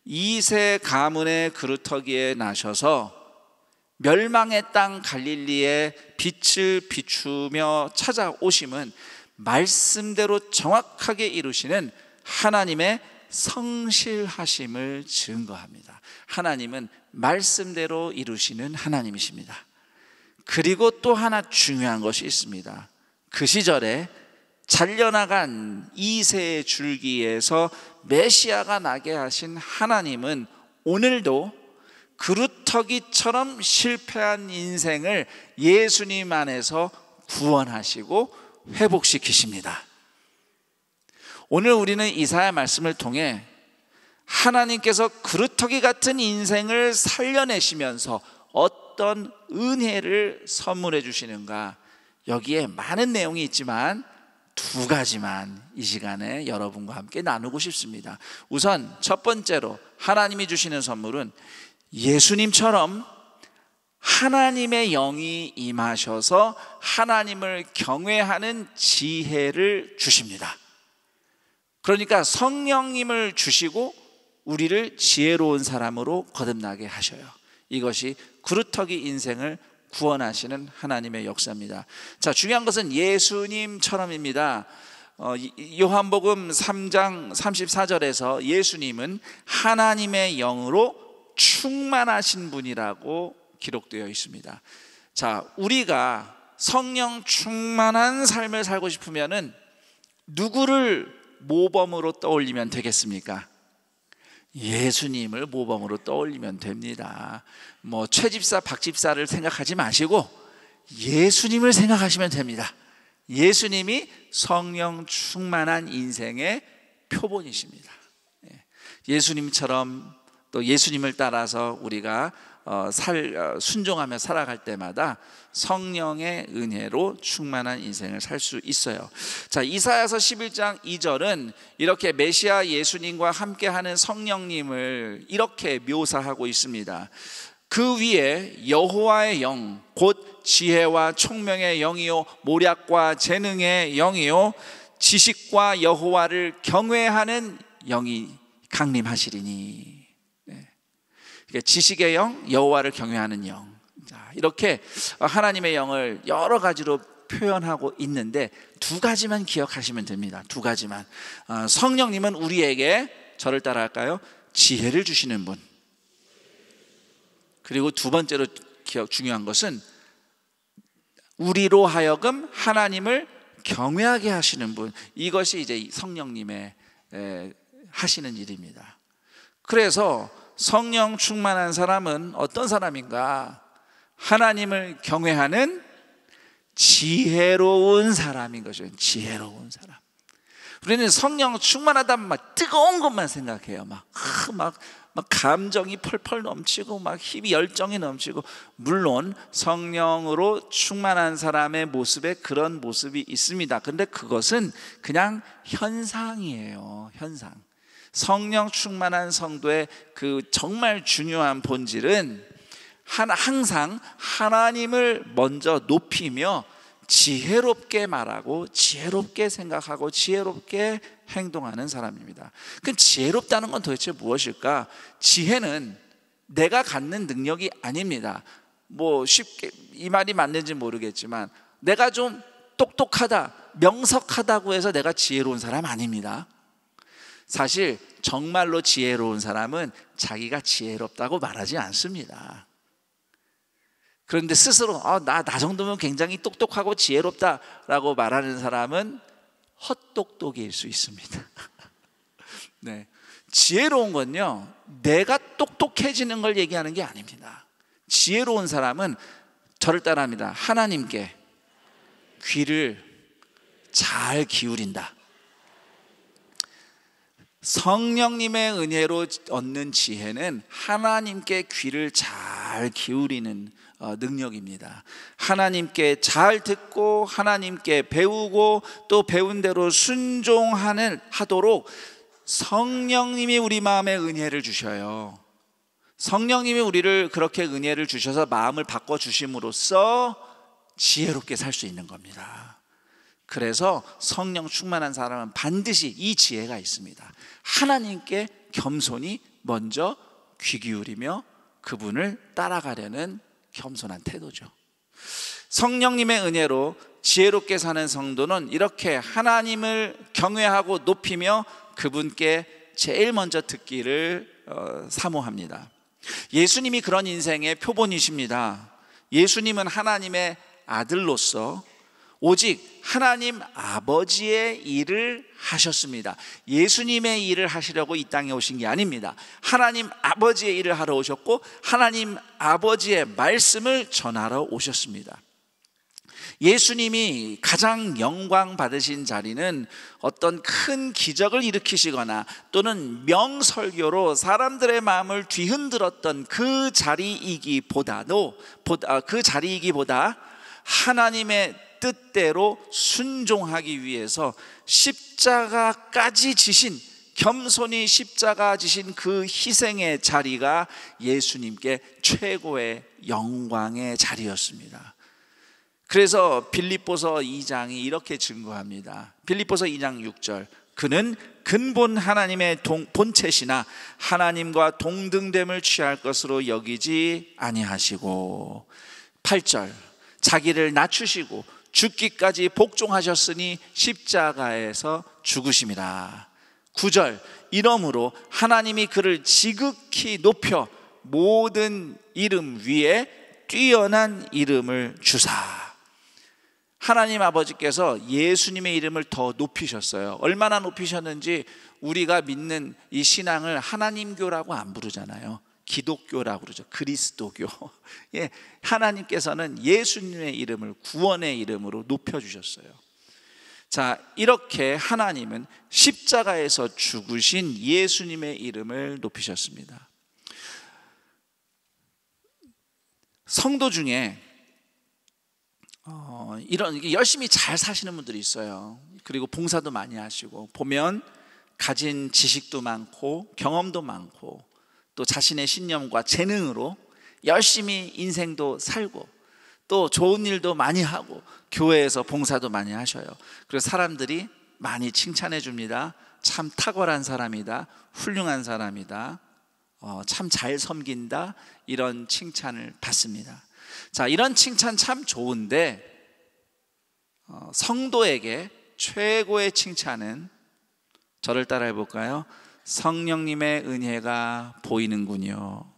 이세 가문의 그루터기에 나셔서 멸망의 땅 갈릴리에 빛을 비추며 찾아오심은 말씀대로 정확하게 이루시는 하나님의 성실하심을 증거합니다. 하나님은 말씀대로 이루시는 하나님이십니다. 그리고 또 하나 중요한 것이 있습니다. 그 시절에 잘려나간 이새의 줄기에서 메시아가 나게 하신 하나님은 오늘도 그루터기처럼 실패한 인생을 예수님 안에서 구원하시고 회복시키십니다. 오늘 우리는 이사야 말씀을 통해 하나님께서 그루터기 같은 인생을 살려내시면서 어떤 은혜를 선물해 주시는가, 여기에 많은 내용이 있지만 두 가지만 이 시간에 여러분과 함께 나누고 싶습니다. 우선 첫 번째로 하나님이 주시는 선물은 예수님처럼 하나님의 영이 임하셔서 하나님을 경외하는 지혜를 주십니다. 그러니까 성령님을 주시고 우리를 지혜로운 사람으로 거듭나게 하셔요. 이것이 그루터기 인생을 구원하시는 하나님의 역사입니다. 자, 중요한 것은 예수님처럼입니다. 요한복음 3장 34절에서 예수님은 하나님의 영으로 충만하신 분이라고 기록되어 있습니다. 자, 우리가 성령 충만한 삶을 살고 싶으면은 누구를 모범으로 떠올리면 되겠습니까? 예수님을 모범으로 떠올리면 됩니다. 뭐 최집사, 박집사를 생각하지 마시고 예수님을 생각하시면 됩니다. 예수님이 성령 충만한 인생의 표본이십니다. 예수님처럼 또 예수님을 따라서 우리가 순종하며 살아갈 때마다 성령의 은혜로 충만한 인생을 살 수 있어요. 자, 이사야서 11장 2절은 이렇게 메시아 예수님과 함께하는 성령님을 이렇게 묘사하고 있습니다. 그 위에 여호와의 영, 곧 지혜와 총명의 영이요 모략과 재능의 영이요 지식과 여호와를 경외하는 영이 강림하시리니. 지식의 영, 여호와를 경외하는 영. 자, 이렇게 하나님의 영을 여러 가지로 표현하고 있는데 두 가지만 기억하시면 됩니다. 두 가지만. 성령님은 우리에게 저를 따라 할까요? 지혜를 주시는 분. 그리고 두 번째로 중요한 것은 우리로 하여금 하나님을 경외하게 하시는 분. 이것이 이제 성령님의 하시는 일입니다. 그래서 성령 충만한 사람은 어떤 사람인가? 하나님을 경외하는 지혜로운 사람인 것이죠. 지혜로운 사람. 우리는 성령 충만하다면 막 뜨거운 것만 생각해요. 막 감정이 펄펄 넘치고 막 힘이 열정이 넘치고, 물론 성령으로 충만한 사람의 모습에 그런 모습이 있습니다. 근데 그것은 그냥 현상이에요. 현상. 성령 충만한 성도의 그 정말 중요한 본질은 항상 하나님을 먼저 높이며 지혜롭게 말하고 지혜롭게 생각하고 지혜롭게 행동하는 사람입니다. 그럼 지혜롭다는 건 도대체 무엇일까? 지혜는 내가 갖는 능력이 아닙니다. 뭐 쉽게 이 말이 맞는지 모르겠지만 내가 좀 똑똑하다, 명석하다고 해서 내가 지혜로운 사람 아닙니다. 사실 정말로 지혜로운 사람은 자기가 지혜롭다고 말하지 않습니다. 그런데 스스로 나 정도면 굉장히 똑똑하고 지혜롭다라고 말하는 사람은 헛똑똑일 수 있습니다. 네, 지혜로운 건요, 내가 똑똑해지는 걸 얘기하는 게 아닙니다. 지혜로운 사람은 저를 따라합니다. 하나님께 귀를 잘 기울인다. 성령님의 은혜로 얻는 지혜는 하나님께 귀를 잘 기울이는 능력입니다. 하나님께 잘 듣고 하나님께 배우고 또 배운 대로 순종하도록 성령님이 우리 마음에 은혜를 주셔요. 성령님이 우리를 그렇게 은혜를 주셔서 마음을 바꿔주심으로써 지혜롭게 살 수 있는 겁니다. 그래서 성령 충만한 사람은 반드시 이 지혜가 있습니다. 하나님께 겸손히 먼저 귀 기울이며 그분을 따라가려는 겸손한 태도죠. 성령님의 은혜로 지혜롭게 사는 성도는 이렇게 하나님을 경외하고 높이며 그분께 제일 먼저 듣기를 사모합니다. 예수님이 그런 인생의 표본이십니다. 예수님은 하나님의 아들로서 오직 하나님 아버지의 일을 하셨습니다. 예수님의 일을 하시려고 이 땅에 오신 게 아닙니다. 하나님 아버지의 일을 하러 오셨고 하나님 아버지의 말씀을 전하러 오셨습니다. 예수님이 가장 영광 받으신 자리는 어떤 큰 기적을 일으키시거나 또는 명설교로 사람들의 마음을 뒤흔들었던 그 자리이기보다 하나님의 뜻대로 순종하기 위해서 십자가까지 지신, 겸손히 십자가 지신 그 희생의 자리가 예수님께 최고의 영광의 자리였습니다. 그래서 빌립보서 2장이 이렇게 증거합니다. 빌립보서 2장 6절, 그는 근본 하나님의 본체시나 하나님과 동등됨을 취할 것으로 여기지 아니하시고, 8절, 자기를 낮추시고 죽기까지 복종하셨으니 십자가에서 죽으심이라. 9절, 이러므로 하나님이 그를 지극히 높여 모든 이름 위에 뛰어난 이름을 주사. 하나님 아버지께서 예수님의 이름을 더 높이셨어요. 얼마나 높이셨는지 우리가 믿는 이 신앙을 하나님교라고 안 부르잖아요. 기독교라고 그러죠. 그리스도교. 예, 하나님께서는 예수님의 이름을 구원의 이름으로 높여주셨어요. 자, 이렇게 하나님은 십자가에서 죽으신 예수님의 이름을 높이셨습니다. 성도 중에 이런 열심히 잘 사시는 분들이 있어요. 그리고 봉사도 많이 하시고, 보면 가진 지식도 많고 경험도 많고 또 자신의 신념과 재능으로 열심히 인생도 살고 또 좋은 일도 많이 하고 교회에서 봉사도 많이 하셔요. 그래서 사람들이 많이 칭찬해 줍니다. 참 탁월한 사람이다, 훌륭한 사람이다, 참 잘 섬긴다, 이런 칭찬을 받습니다. 자, 이런 칭찬 참 좋은데 성도에게 최고의 칭찬은, 저를 따라해 볼까요? 성령님의 은혜가 보이는군요.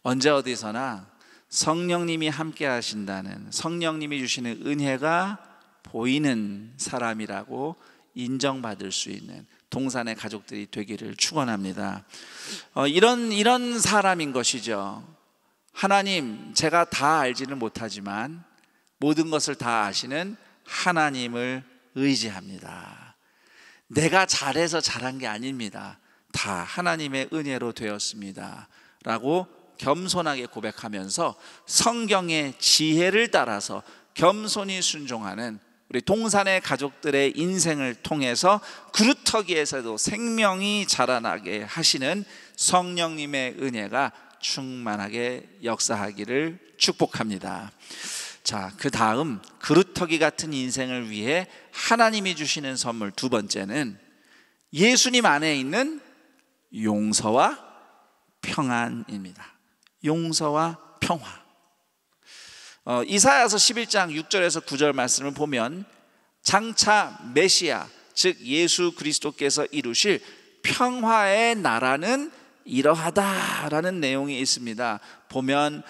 언제 어디서나 성령님이 함께 하신다는, 성령님이 주시는 은혜가 보이는 사람이라고 인정받을 수 있는 동산의 가족들이 되기를 축원합니다. 이런 사람인 것이죠. 하나님, 제가 다 알지는 못하지만 모든 것을 다 아시는 하나님을 의지합니다. 내가 잘해서 잘한 게 아닙니다. 다 하나님의 은혜로 되었습니다 라고 겸손하게 고백하면서 성경의 지혜를 따라서 겸손히 순종하는 우리 동산의 가족들의 인생을 통해서 그루터기에서도 생명이 자라나게 하시는 성령님의 은혜가 충만하게 역사하기를 축복합니다. 자, 그 다음 그루터기 같은 인생을 위해 하나님이 주시는 선물 두 번째는 예수님 안에 있는 용서와 평안입니다. 용서와 평화. 이사야서 11장 6절에서 9절 말씀을 보면 장차 메시아, 즉 예수 그리스도께서 이루실 평화의 나라는 이러하다라는 내용이 있습니다. 보면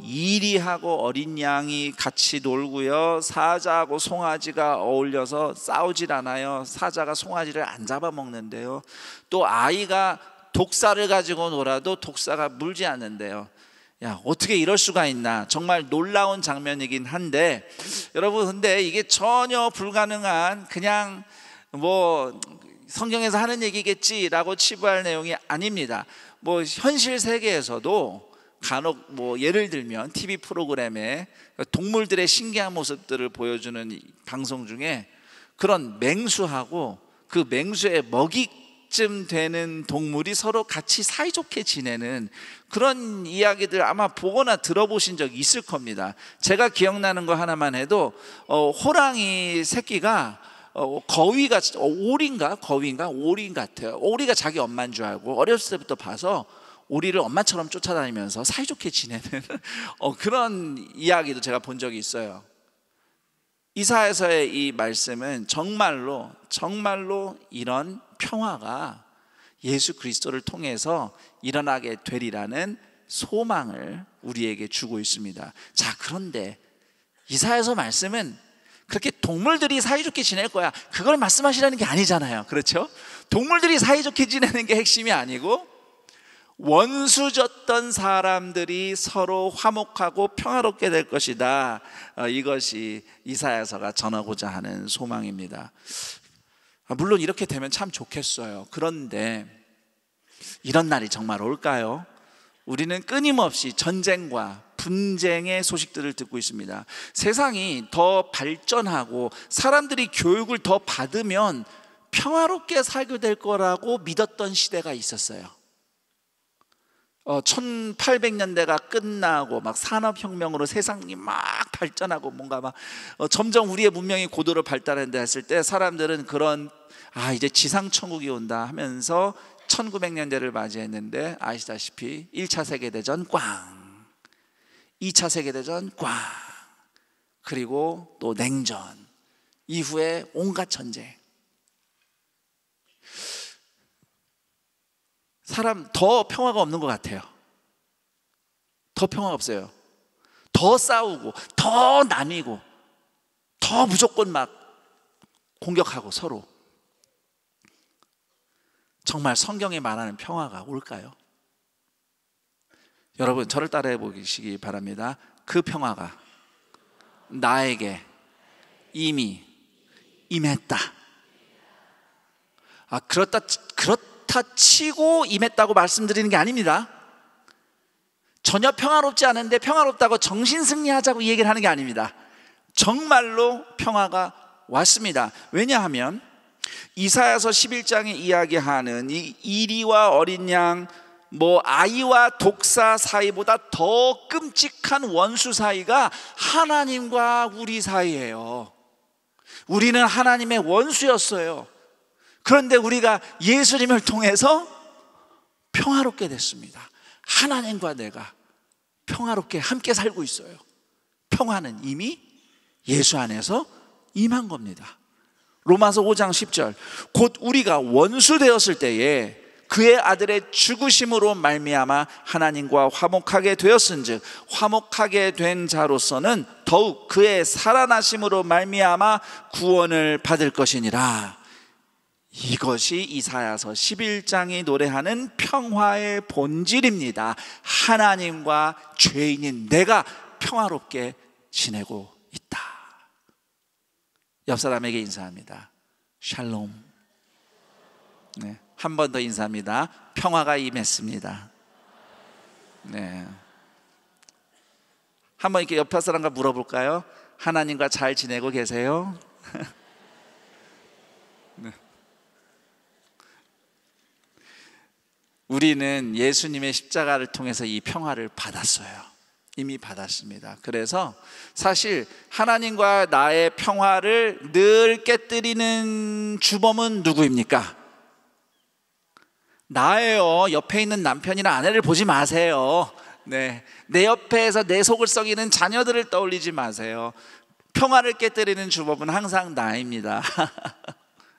이리하고 어린 양이 같이 놀고요, 사자하고 송아지가 어울려서 싸우질 않아요. 사자가 송아지를 안 잡아먹는데요. 또 아이가 독사를 가지고 놀아도 독사가 물지 않는데요. 야, 어떻게 이럴 수가 있나. 정말 놀라운 장면이긴 한데, 여러분, 근데 이게 전혀 불가능한, 그냥 성경에서 하는 얘기겠지라고 치부할 내용이 아닙니다. 현실 세계에서도 간혹 예를 들면 TV 프로그램에 동물들의 신기한 모습들을 보여주는 방송 중에 그런 맹수하고 그 맹수의 먹이쯤 되는 동물이 서로 같이 사이좋게 지내는 그런 이야기들 아마 보거나 들어보신 적 있을 겁니다. 제가 기억나는 거 하나만 해도 호랑이 새끼가 거위가 오리 같아요. 오리가 자기 엄마인 줄 알고 어렸을 때부터 봐서 오리를 엄마처럼 쫓아다니면서 사이좋게 지내는 그런 이야기도 제가 본 적이 있어요. 이사야서의 이 말씀은 정말로 이런 평화가 예수 그리스도를 통해서 일어나게 되리라는 소망을 우리에게 주고 있습니다. 자, 그런데 이사야서 말씀은 그렇게 동물들이 사이좋게 지낼 거야, 그걸 말씀하시라는 게 아니잖아요. 그렇죠? 동물들이 사이좋게 지내는 게 핵심이 아니고 원수졌던 사람들이 서로 화목하고 평화롭게 될 것이다. 이것이 이사야서가 전하고자 하는 소망입니다. 물론 이렇게 되면 참 좋겠어요. 그런데 이런 날이 정말 올까요? 우리는 끊임없이 전쟁과 분쟁의 소식들을 듣고 있습니다. 세상이 더 발전하고 사람들이 교육을 더 받으면 평화롭게 살게 될 거라고 믿었던 시대가 있었어요. 1800년대가 끝나고 막 산업혁명으로 세상이 막 발전하고 뭔가 막 점점 우리의 문명이 고도로 발달한다 했을 때 사람들은 그런 이제 지상천국이 온다 하면서 1900년대를 맞이했는데 아시다시피 1차 세계대전 꽝, 2차 세계대전 꽝, 그리고 또 냉전 이후에 온갖 전쟁. 사람 더 평화가 없는 것 같아요. 더 평화가 없어요. 더 싸우고 더 나뉘고 더 무조건 막 공격하고 서로. 정말 성경에 말하는 평화가 올까요? 여러분, 저를 따라해 보시기 바랍니다. 그 평화가 나에게 이미 임했다. 그렇다 치고 임했다고 말씀드리는 게 아닙니다. 전혀 평화롭지 않은데 평화롭다고 정신승리하자고 이 얘기를 하는 게 아닙니다. 정말로 평화가 왔습니다. 왜냐하면 이사야서 11장에 이야기하는 이 이리와 어린 양, 아이와 독사 사이보다 더 끔찍한 원수 사이가 하나님과 우리 사이예요. 우리는 하나님의 원수였어요. 그런데 우리가 예수님을 통해서 평화롭게 됐습니다. 하나님과 내가 평화롭게 함께 살고 있어요. 평화는 이미 예수 안에서 임한 겁니다. 로마서 5장 10절, 곧 우리가 원수 되었을 때에 그의 아들의 죽으심으로 말미암아 하나님과 화목하게 되었은즉 화목하게 된 자로서는 더욱 그의 살아나심으로 말미암아 구원을 받을 것이니라. 이것이 이사야서 11장이 노래하는 평화의 본질입니다. 하나님과 죄인인 내가 평화롭게 지내고 있다. 옆 사람에게 인사합니다. 샬롬. 네, 한 번 더 인사합니다. 평화가 임했습니다. 네. 한번 이렇게 옆에 사람과 물어볼까요? 하나님과 잘 지내고 계세요? 네. 우리는 예수님의 십자가를 통해서 이 평화를 받았어요. 이미 받았습니다. 그래서 사실 하나님과 나의 평화를 늘 깨뜨리는 주범은 누구입니까? 나예요. 옆에 있는 남편이나 아내를 보지 마세요. 네, 내 옆에서 내 속을 썩이는 자녀들을 떠올리지 마세요. 평화를 깨뜨리는 주범은 항상 나입니다.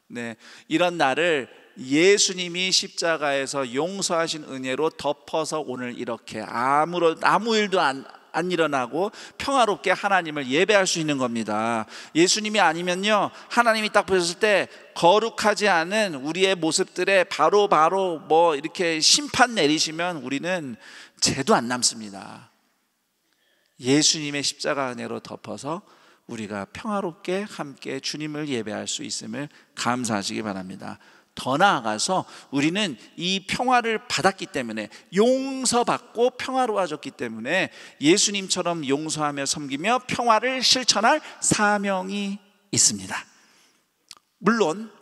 네, 이런 나를 예수님이 십자가에서 용서하신 은혜로 덮어서 오늘 이렇게 아무 일도 안 일어나고 평화롭게 하나님을 예배할 수 있는 겁니다. 예수님이 아니면요, 하나님이 딱 보셨을 때 거룩하지 않은 우리의 모습들에 바로 이렇게 심판 내리시면 우리는 죄도 안 남습니다. 예수님의 십자가 은혜로 덮어서 우리가 평화롭게 함께 주님을 예배할 수 있음을 감사하시기 바랍니다. 더 나아가서 우리는 이 평화를 받았기 때문에, 용서받고 평화로워졌기 때문에 예수님처럼 용서하며 섬기며 평화를 실천할 사명이 있습니다. 물론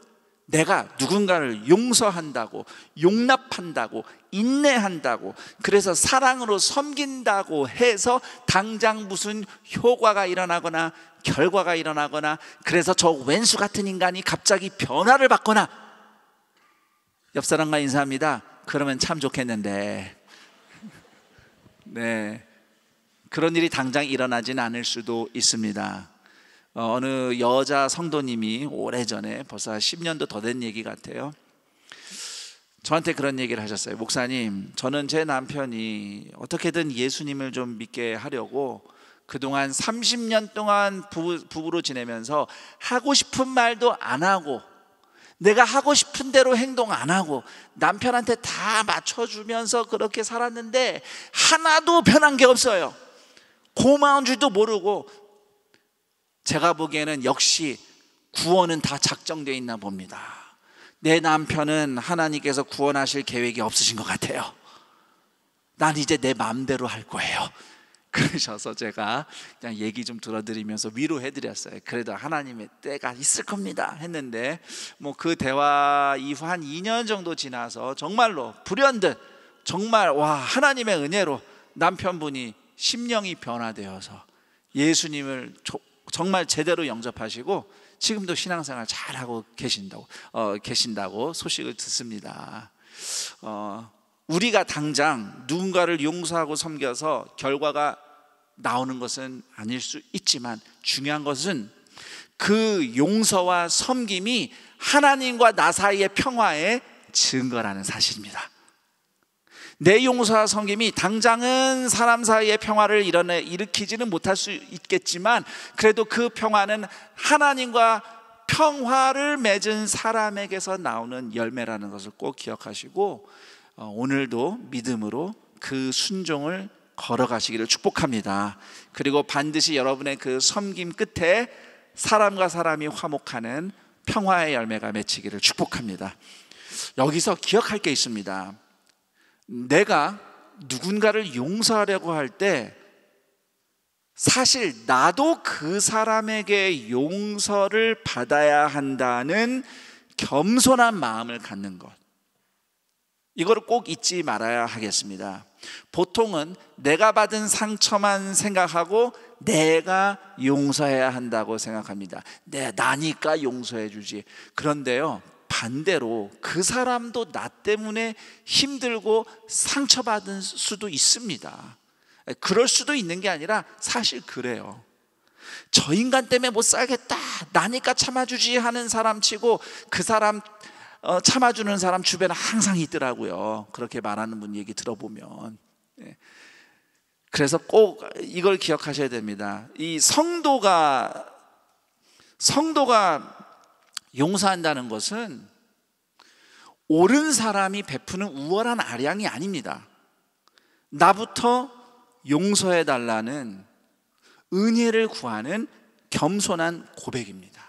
내가 누군가를 용서한다고, 용납한다고, 인내한다고, 그래서 사랑으로 섬긴다고 해서 당장 무슨 효과가 일어나거나 결과가 일어나거나, 그래서 저 왼수 같은 인간이 갑자기 변화를 받거나, 옆 사람과 인사합니다. 그러면 참 좋겠는데, 네, 그런 일이 당장 일어나진 않을 수도 있습니다. 어느 여자 성도님이 오래전에, 벌써 10년도 더 된 얘기 같아요, 저한테 그런 얘기를 하셨어요. 목사님, 저는 제 남편이 어떻게든 예수님을 좀 믿게 하려고 그동안 30년 동안 부부로 지내면서 하고 싶은 말도 안 하고, 내가 하고 싶은 대로 행동 안 하고, 남편한테 다 맞춰주면서 그렇게 살았는데 하나도 변한 게 없어요. 고마운 줄도 모르고. 제가 보기에는 역시 구원은 다 작정되어 있나 봅니다. 내 남편은 하나님께서 구원하실 계획이 없으신 것 같아요. 난 이제 내 마음대로 할 거예요. 그러셔서 제가 그냥 얘기 좀 들어드리면서 위로해드렸어요. 그래도 하나님의 때가 있을 겁니다 했는데, 뭐 그 대화 이후 한 2년 정도 지나서 정말로 불현듯, 정말 하나님의 은혜로 남편분이 심령이 변화되어서 예수님을 정말 제대로 영접하시고 지금도 신앙생활 잘하고 계신다고 소식을 듣습니다. 우리가 당장 누군가를 용서하고 섬겨서 결과가 나오는 것은 아닐 수 있지만, 중요한 것은 그 용서와 섬김이 하나님과 나 사이의 평화의 증거라는 사실입니다. 내 용서와 섬김이 당장은 사람 사이의 평화를 일으키지는 못할 수 있겠지만, 그래도 그 평화는 하나님과 평화를 맺은 사람에게서 나오는 열매라는 것을 꼭 기억하시고, 오늘도 믿음으로 그 순종을 걸어가시기를 축복합니다. 그리고 반드시 여러분의 그 섬김 끝에 사람과 사람이 화목하는 평화의 열매가 맺히기를 축복합니다. 여기서 기억할 게 있습니다. 내가 누군가를 용서하려고 할 때 사실 나도 그 사람에게 용서를 받아야 한다는 겸손한 마음을 갖는 것, 이거를 꼭 잊지 말아야 하겠습니다. 보통은 내가 받은 상처만 생각하고 내가 용서해야 한다고 생각합니다. 나니까 용서해 주지. 그런데요, 반대로 그 사람도 나 때문에 힘들고 상처받은 수도 있습니다. 그럴 수도 있는 게 아니라 사실 그래요. 저 인간 때문에 못 살겠다, 나니까 참아주지 하는 사람 치고 그 사람 참아주는 사람 주변에 항상 있더라고요. 그렇게 말하는 분 얘기 들어보면. 그래서 꼭 이걸 기억하셔야 됩니다. 이 성도가 용서한다는 것은 옳은 사람이 베푸는 우월한 아량이 아닙니다. 나부터 용서해달라는 은혜를 구하는 겸손한 고백입니다.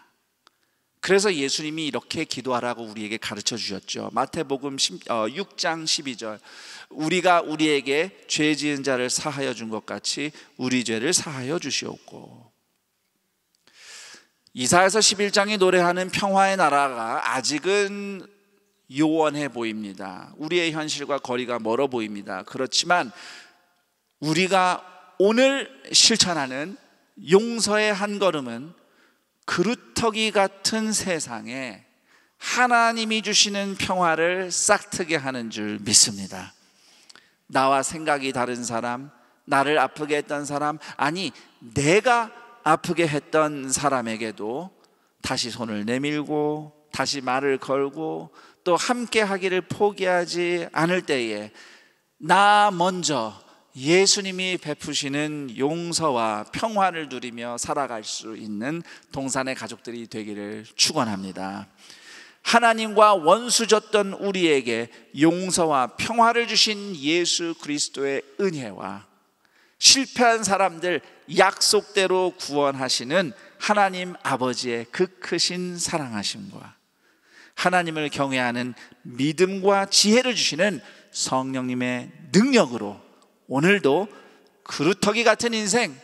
그래서 예수님이 이렇게 기도하라고 우리에게 가르쳐 주셨죠. 마태복음 6장 12절, 우리가 우리에게 죄 지은 자를 사하여 준 것 같이 우리 죄를 사하여 주시옵고. 이사야서 11장이 노래하는 평화의 나라가 아직은 요원해 보입니다. 우리의 현실과 거리가 멀어 보입니다. 그렇지만 우리가 오늘 실천하는 용서의 한 걸음은 그루터기 같은 세상에 하나님이 주시는 평화를 싹트게 하는 줄 믿습니다. 나와 생각이 다른 사람, 나를 아프게 했던 사람, 아니 내가 아프게 했던 사람에게도 다시 손을 내밀고 다시 말을 걸고 또 함께 하기를 포기하지 않을 때에 나 먼저 예수님이 베푸시는 용서와 평화를 누리며 살아갈 수 있는 동산의 가족들이 되기를 축원합니다. 하나님과 원수졌던 우리에게 용서와 평화를 주신 예수 그리스도의 은혜와 실패한 사람들 약속대로 구원하시는 하나님 아버지의 그 크신 사랑하심과 하나님을 경외하는 믿음과 지혜를 주시는 성령님의 능력으로 오늘도 그루터기 같은 인생,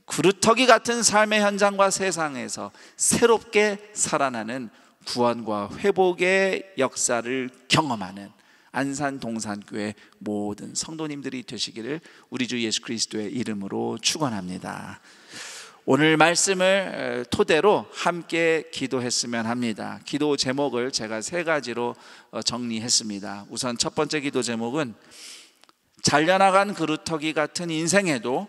그루터기 같은 삶의 현장과 세상에서 새롭게 살아나는 구원과 회복의 역사를 경험하는 안산 동산교회 모든 성도님들이 되시기를 우리 주 예수 그리스도의 이름으로 축원합니다. 오늘 말씀을 토대로 함께 기도했으면 합니다. 기도 제목을 제가 3가지로 정리했습니다. 우선 첫 번째 기도 제목은 잘려나간 그루터기 같은 인생에도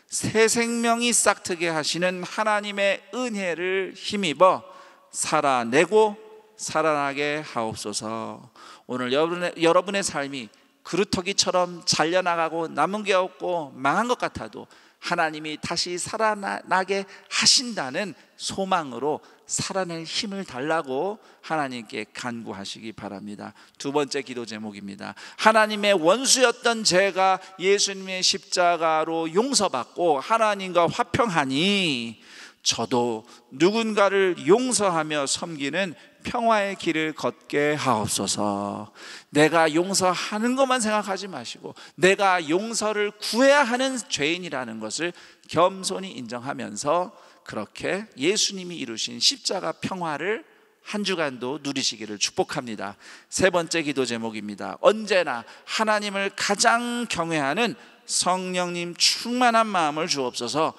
새 생명이 싹트게 하시는 하나님의 은혜를 힘입어 살아내고 살아나게 하옵소서. 오늘 여러분의 삶이 그루터기처럼 잘려나가고 남은 게 없고 망한 것 같아도 하나님이 다시 살아나게 하신다는 소망으로 살아낼 힘을 달라고 하나님께 간구하시기 바랍니다. 두 번째 기도 제목입니다. 하나님의 원수였던 제가 예수님의 십자가로 용서받고 하나님과 화평하니 저도 누군가를 용서하며 섬기는 평화의 길을 걷게 하옵소서. 내가 용서하는 것만 생각하지 마시고 내가 용서를 구해야 하는 죄인이라는 것을 겸손히 인정하면서 그렇게 예수님이 이루신 십자가 평화를 한 주간도 누리시기를 축복합니다. 세 번째 기도 제목입니다. 언제나 하나님을 가장 경외하는 성령님 충만한 마음을 주옵소서.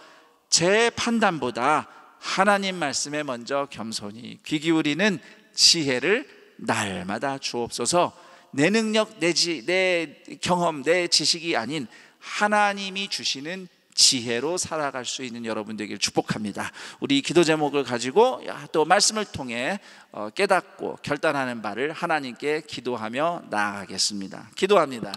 제 판단보다 하나님 말씀에 먼저 겸손히 귀 기울이는 지혜를 날마다 주옵소서. 내 능력, 내 경험, 내 지식이 아닌 하나님이 주시는 지혜로 살아갈 수 있는 여러분 되기를 축복합니다. 우리 기도 제목을 가지고 또 말씀을 통해 깨닫고 결단하는 바를 하나님께 기도하며 나아가겠습니다. 기도합니다.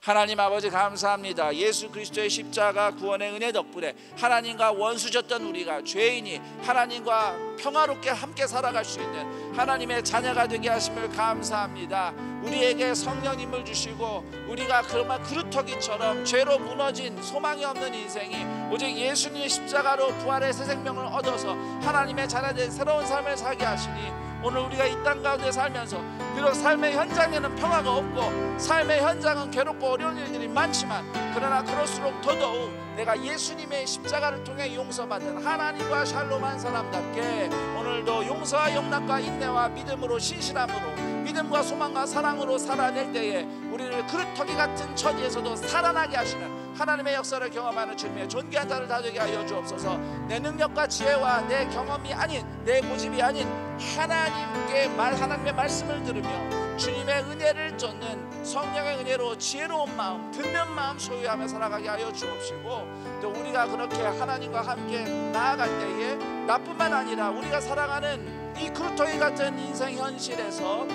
하나님 아버지 감사합니다. 예수 그리스도의 십자가 구원의 은혜 덕분에 하나님과 원수졌던 우리가 죄인이 하나님과 평화롭게 함께 살아갈 수 있는 하나님의 자녀가 되게 하심을 감사합니다. 우리에게 성령님을 주시고 우리가 그러면 그루터기처럼 죄로 무너진 소망이 없는 인생이 오직 예수님의 십자가로 부활의 새 생명을 얻어서 하나님의 자녀된 새로운 삶을 살게 하시니 오늘 우리가 이 땅 가운데 살면서 비록 삶의 현장에는 평화가 없고 삶의 현장은 괴롭고 어려운 일들이 많지만 그러나 그럴수록 더더욱 내가 예수님의 십자가를 통해 용서받는 하나님과 샬롬한 사람답게 오늘도 용서와 용납과 인내와 믿음으로 신실함으로 믿음과 소망과 사랑으로 살아낼 때에 우리를 그루터기 같은 처지에서도 살아나게 하시는 하나님의 역사를 경험하는 주님의 존귀한 자를 다 되게 하여 주옵소서. 내 능력과 지혜와 내 경험이 아닌 내 고집이 아닌 하나님의 말씀을 들으며 주님의 은혜를 쫓는 성령의 은혜로 지혜로운 마음 듣는 마음 소유하며 살아가게 하여 주옵시고 또 우리가 그렇게 하나님과 함께 나아갈 때에 나뿐만 아니라 우리가 살아가는 이 그루터기 같은 인생 현실에서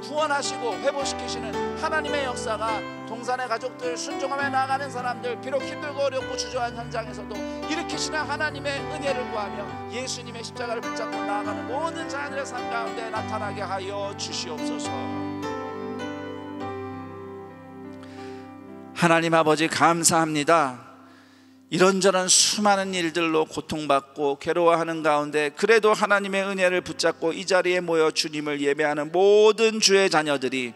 구원하시고 회복시키시는 하나님의 역사가 동산의 가족들 순종하며 나아가는 사람들 비록 힘들고 어렵고 주저한 현장에서도 일으키시는 하나님의 은혜를 구하며 예수님의 십자가를 붙잡고 나아가는 모든 자녀들의 삶 가운데 나타나게 하여 주시옵소서. 하나님 아버지 감사합니다. 이런저런 수많은 일들로 고통받고 괴로워하는 가운데 그래도 하나님의 은혜를 붙잡고 이 자리에 모여 주님을 예배하는 모든 주의 자녀들이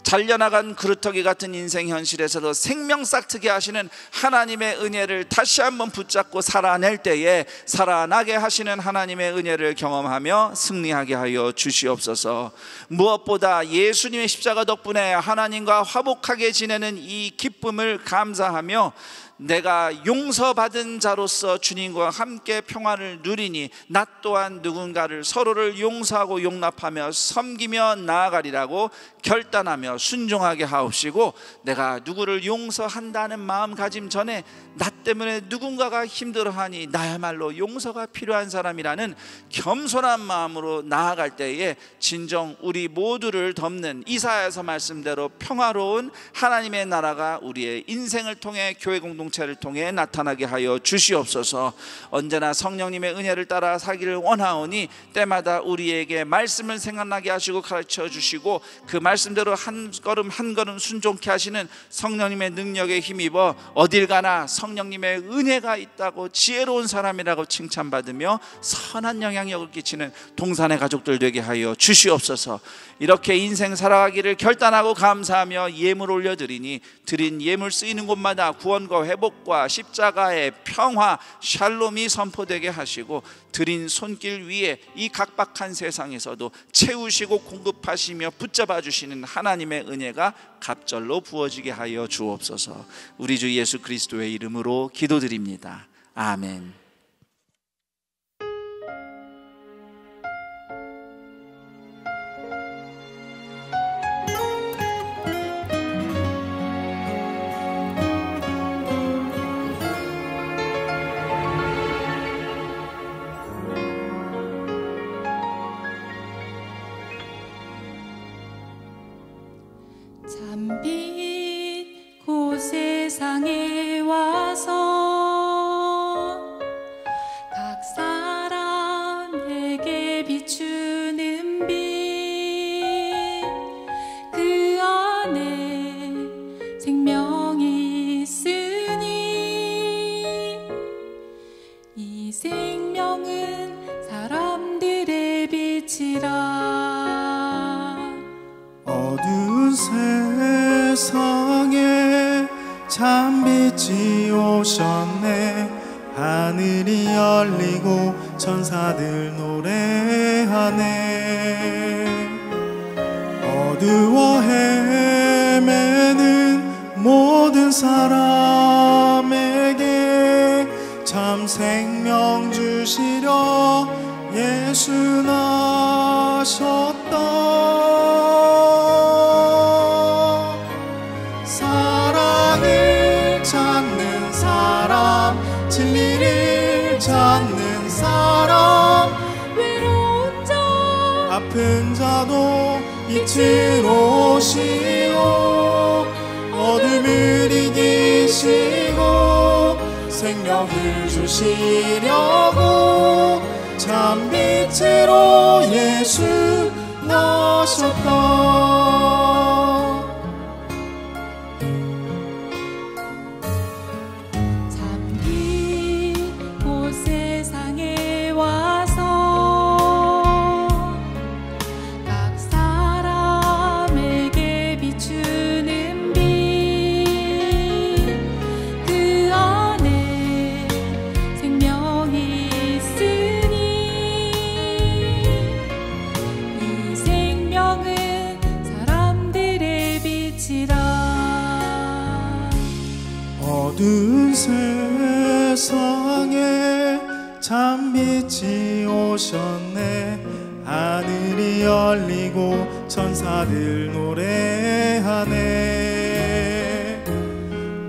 잘려나간 그루터기 같은 인생 현실에서도 생명 싹트게 하시는 하나님의 은혜를 다시 한번 붙잡고 살아낼 때에 살아나게 하시는 하나님의 은혜를 경험하며 승리하게 하여 주시옵소서. 무엇보다 예수님의 십자가 덕분에 하나님과 화목하게 지내는 이 기쁨을 감사하며 내가 용서받은 자로서 주님과 함께 평화를 누리니 나 또한 누군가를 서로를 용서하고 용납하며 섬기며 나아가리라고 결단하며 순종하게 하옵시고 내가 누구를 용서한다는 마음가짐 전에 나 때문에 누군가가 힘들어하니 나야말로 용서가 필요한 사람이라는 겸손한 마음으로 나아갈 때에 진정 우리 모두를 덮는 이사야서 말씀대로 평화로운 하나님의 나라가 우리의 인생을 통해 교회 공동체를 통해 나타나게 하여 주시옵소서. 언제나 성령님의 은혜를 따라 살기를 원하오니 때마다 우리에게 말씀을 생각나게 하시고 가르쳐 주시고 그 말씀대로 한 걸음 한 걸음 순종케 하시는 성령님의 능력에 힘입어 어딜 가나 성령님의 은혜가 있다고 지혜로운 사람이라고 칭찬받으며 선한 영향력을 끼치는 동산의 가족들 되게 하여 주시옵소서. 이렇게 인생 살아가기를 결단하고 감사하며 예물 올려드리니 드린 예물 쓰이는 곳마다 구원과 회복 회복과 십자가의 평화, 샬롬이 선포되게 하시고 드린 손길 위에 이 각박한 세상에서도 채우시고 공급하시며 붙잡아 주시는 하나님의 은혜가 갑절로 부어지게 하여 주옵소서. 우리 주 예수 그리스도의 이름으로 기도드립니다. 아멘. 잠빛 고 세상에 와서 각 사람에게 비추는 빛, 그 안에 생명이 있으니 이 생명은 사람들의 빛이라. 어두운 세상에 참빛이 오셨네. 하늘이 열리고 천사들 노래하네. 어두워 헤매는 모든 사람에게 참 생명 주시려 예수 나셨다. 사랑을 찾는 사람, 진리를 찾는 사람, 외로운 자, 아픈 자도 빛을 오시고 어둠을 이기시고 생명을 주시려고 참 빛으로 예수 나셨다. 어두운 세상에 참빛이 오셨네. 하늘이 열리고 천사들 노래하네.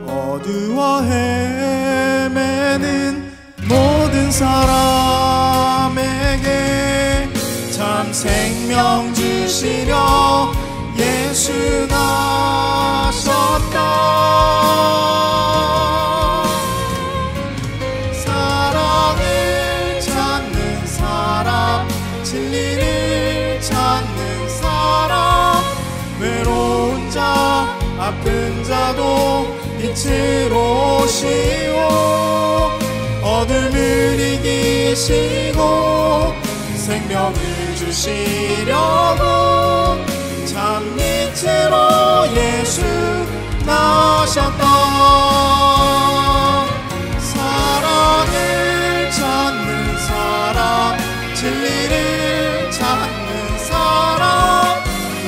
어두워 헤매는 모든 사람에게 참 생명 주시려 예수 나셨다. 진리를 찾는 사람, 외로운 자, 아픈 자도 빛을 오시고 어둠을 이기시고 생명을 주시려고 참 빛으로 예수 나셨다. 사랑을 찾는 사람, 진리를 찾는 사람,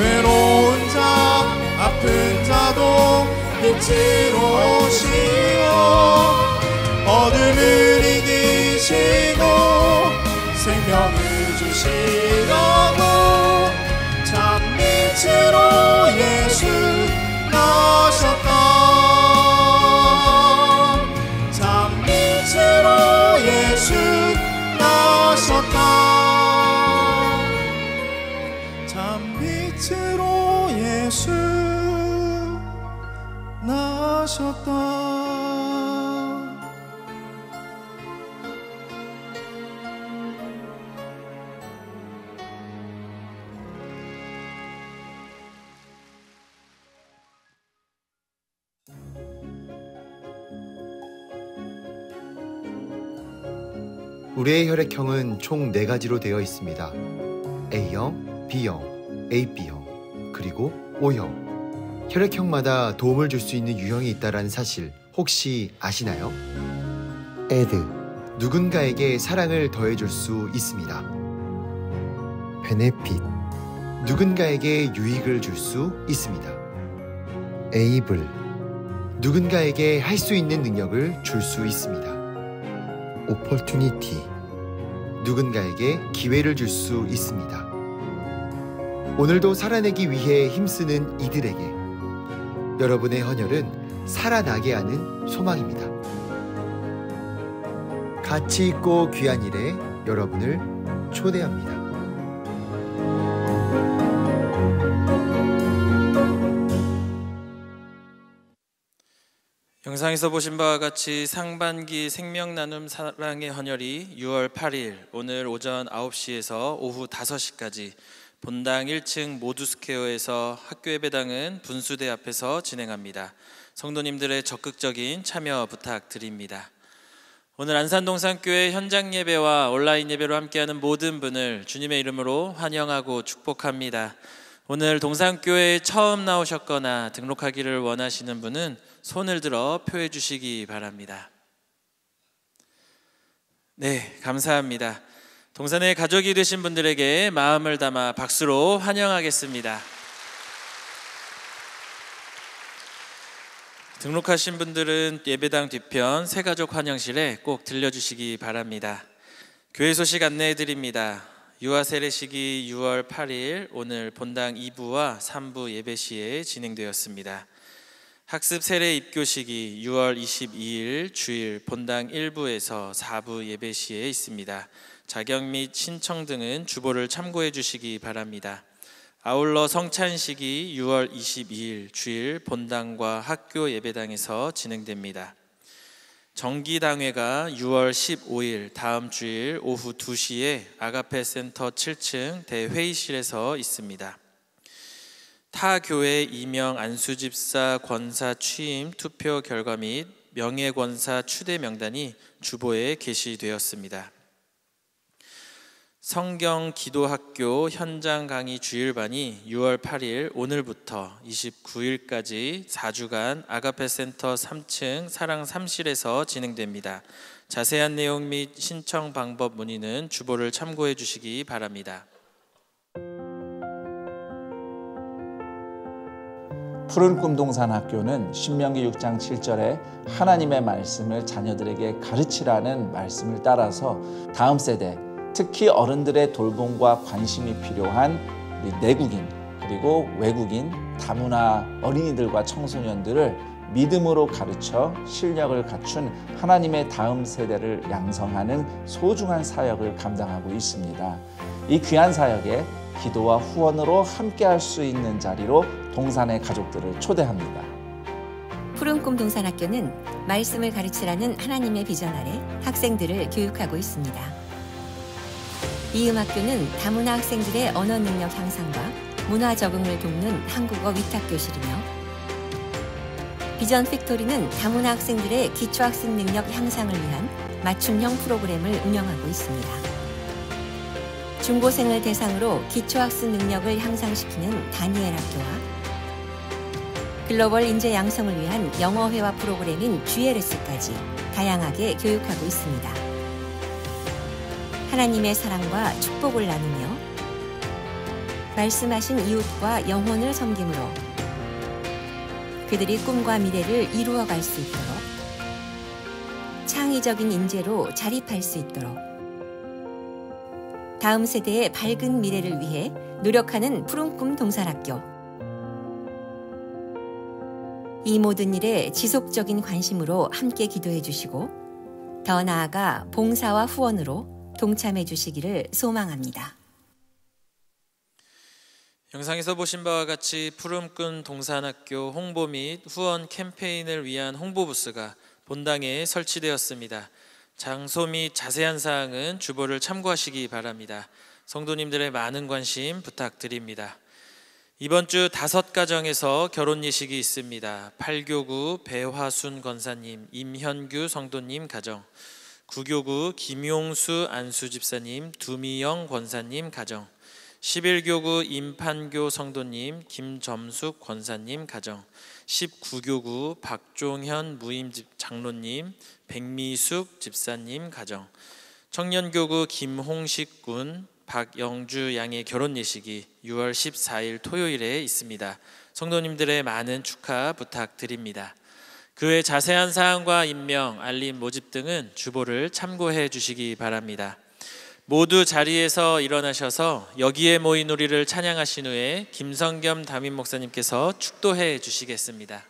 외로운 자, 아픈 자도 빛을 오시고 어둠을 이기시고 생명을 주시려고 참 빛으로 예수 나셨다. 참 빛으로 예수 나셨다. 참 빛으로 예수 나셨다. 우리의 혈액형은 총 4가지로 되어 있습니다. A형, B형, AB형, 그리고 O형. 혈액형마다 도움을 줄 수 있는 유형이 있다는 사실 혹시 아시나요? add, 누군가에게 사랑을 더해줄 수 있습니다. benefit, 누군가에게 유익을 줄 수 있습니다. able, 누군가에게 할 수 있는 능력을 줄 수 있습니다. opportunity, 누군가에게 기회를 줄 수 있습니다. 오늘도 살아내기 위해 힘쓰는 이들에게 여러분의 헌혈은 살아나게 하는 소망입니다. 가치 있고 귀한 일에 여러분을 초대합니다. 영상에서 보신 바와 같이 상반기 생명나눔 사랑의 헌혈이 6월 8일 오늘 오전 9시에서 오후 5시까지 본당 1층 모두스퀘어에서 학교예배당은 분수대 앞에서 진행합니다. 성도님들의 적극적인 참여 부탁드립니다. 오늘 안산동산교회 현장 예배와 온라인 예배로 함께하는 모든 분을 주님의 이름으로 환영하고 축복합니다. 오늘 동산교회에 처음 나오셨거나 등록하기를 원하시는 분은 손을 들어 표해 주시기 바랍니다. 네, 감사합니다. 동산의 가족이 되신 분들에게 마음을 담아 박수로 환영하겠습니다. 등록하신 분들은 예배당 뒤편 새가족 환영실에 꼭 들려주시기 바랍니다. 교회 소식 안내해 드립니다. 유아 세례식이 6월 8일 오늘 본당 2부와 3부 예배 시에 진행되었습니다. 학습 세례 입교식이 6월 22일 주일 본당 1부에서 4부 예배 시에 있습니다. 자격 및 신청 등은 주보를 참고해 주시기 바랍니다. 아울러 성찬식이 6월 22일 주일 본당과 학교 예배당에서 진행됩니다. 정기당회가 6월 15일 다음 주일 오후 2시에 아가페 센터 7층 대회의실에서 있습니다. 타 교회 이명 안수집사 권사 취임 투표 결과 및 명예권사 추대 명단이 주보에 게시되었습니다. 성경 기도학교 현장 강의 주일반이 6월 8일 오늘부터 29일까지 4주간 아가페 센터 3층 사랑 3실에서 진행됩니다. 자세한 내용 및 신청 방법 문의는 주보를 참고해 주시기 바랍니다. 푸른 꿈 동산학교는 신명기 6장 7절에 하나님의 말씀을 자녀들에게 가르치라는 말씀을 따라서 다음 세대, 특히 어른들의 돌봄과 관심이 필요한 우리 내국인 그리고 외국인 다문화 어린이들과 청소년들을 믿음으로 가르쳐 실력을 갖춘 하나님의 다음 세대를 양성하는 소중한 사역을 감당하고 있습니다. 이 귀한 사역에 기도와 후원으로 함께할 수 있는 자리로 동산의 가족들을 초대합니다. 푸른 꿈 동산학교는 말씀을 가르치라는 하나님의 비전 아래 학생들을 교육하고 있습니다. 이 음학교는 다문화 학생들의 언어 능력 향상과 문화 적응을 돕는 한국어 위탁교실이며 비전 팩토리는 다문화 학생들의 기초학습 능력 향상을 위한 맞춤형 프로그램을 운영하고 있습니다. 중고생을 대상으로 기초학습 능력을 향상시키는 다니엘 학교와 글로벌 인재 양성을 위한 영어회화 프로그램인 GLS까지 다양하게 교육하고 있습니다. 하나님의 사랑과 축복을 나누며 말씀하신 이웃과 영혼을 섬김으로 그들이 꿈과 미래를 이루어갈 수 있도록 창의적인 인재로 자립할 수 있도록 다음 세대의 밝은 미래를 위해 노력하는 푸른 꿈 동산학교. 이 모든 일에 지속적인 관심으로 함께 기도해 주시고 더 나아가 봉사와 후원으로 동참해 주시기를 소망합니다. 영상에서 보신 바와 같이 푸른 꿈 동산학교 홍보 및 후원 캠페인을 위한 홍보 부스가 본당에 설치되었습니다. 장소 및 자세한 사항은 주보를 참고하시기 바랍니다. 성도님들의 많은 관심 부탁드립니다. 이번 주 5가정에서 결혼 예식이 있습니다. 8교구 배화순 권사님, 임현규 성도님 가정, 9교구 김용수 안수 집사님, 두미영 권사님 가정, 11교구 임판교 성도님, 김점숙 권사님 가정, 19교구 박종현 무임 장로님, 백미숙 집사님 가정, 청년교구 김홍식 군, 박영주 양의 결혼 예식이 6월 14일 토요일에 있습니다. 성도님들의 많은 축하 부탁드립니다. 그 외 자세한 사항과 임명, 알림, 모집 등은 주보를 참고해 주시기 바랍니다. 모두 자리에서 일어나셔서 여기에 모인 우리를 찬양하신 후에 김성겸 담임 목사님께서 축도해 주시겠습니다.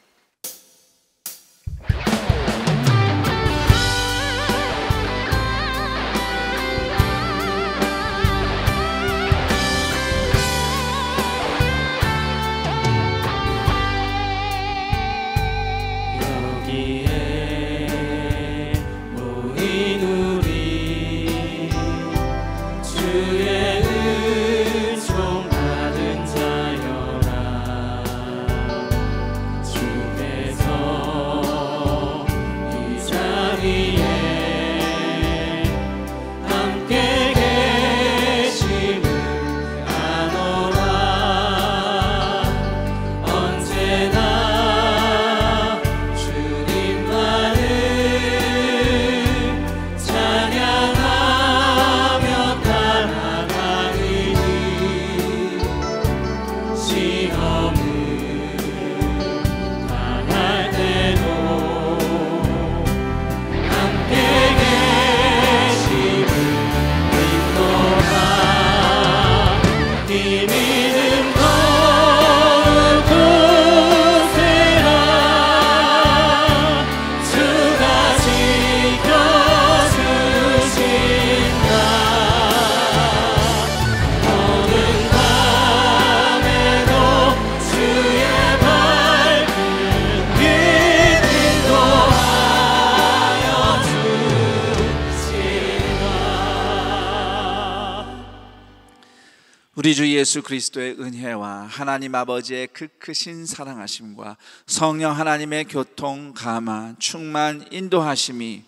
우리 주 예수 그리스도의 은혜와 하나님 아버지의 그 크신 사랑하심과 성령 하나님의 교통, 감화, 충만, 인도하심이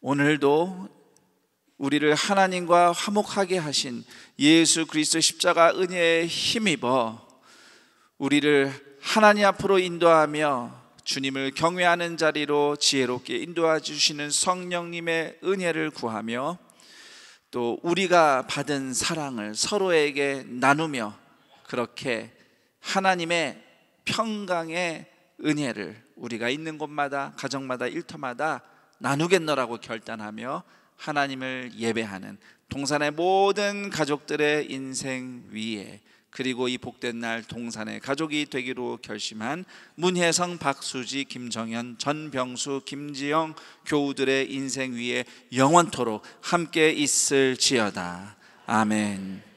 오늘도 우리를 하나님과 화목하게 하신 예수 그리스도 십자가 은혜에 힘입어 우리를 하나님 앞으로 인도하며 주님을 경외하는 자리로 지혜롭게 인도해 주시는 성령님의 은혜를 구하며 또 우리가 받은 사랑을 서로에게 나누며 그렇게 하나님의 평강의 은혜를 우리가 있는 곳마다, 가정마다, 일터마다 나누겠노라고 결단하며 하나님을 예배하는 동산의 모든 가족들의 인생 위에, 그리고 이 복된 날 동산의 가족이 되기로 결심한 문혜성, 박수지, 김정현, 전병수, 김지영 교우들의 인생 위에 영원토록 함께 있을지어다. 아멘.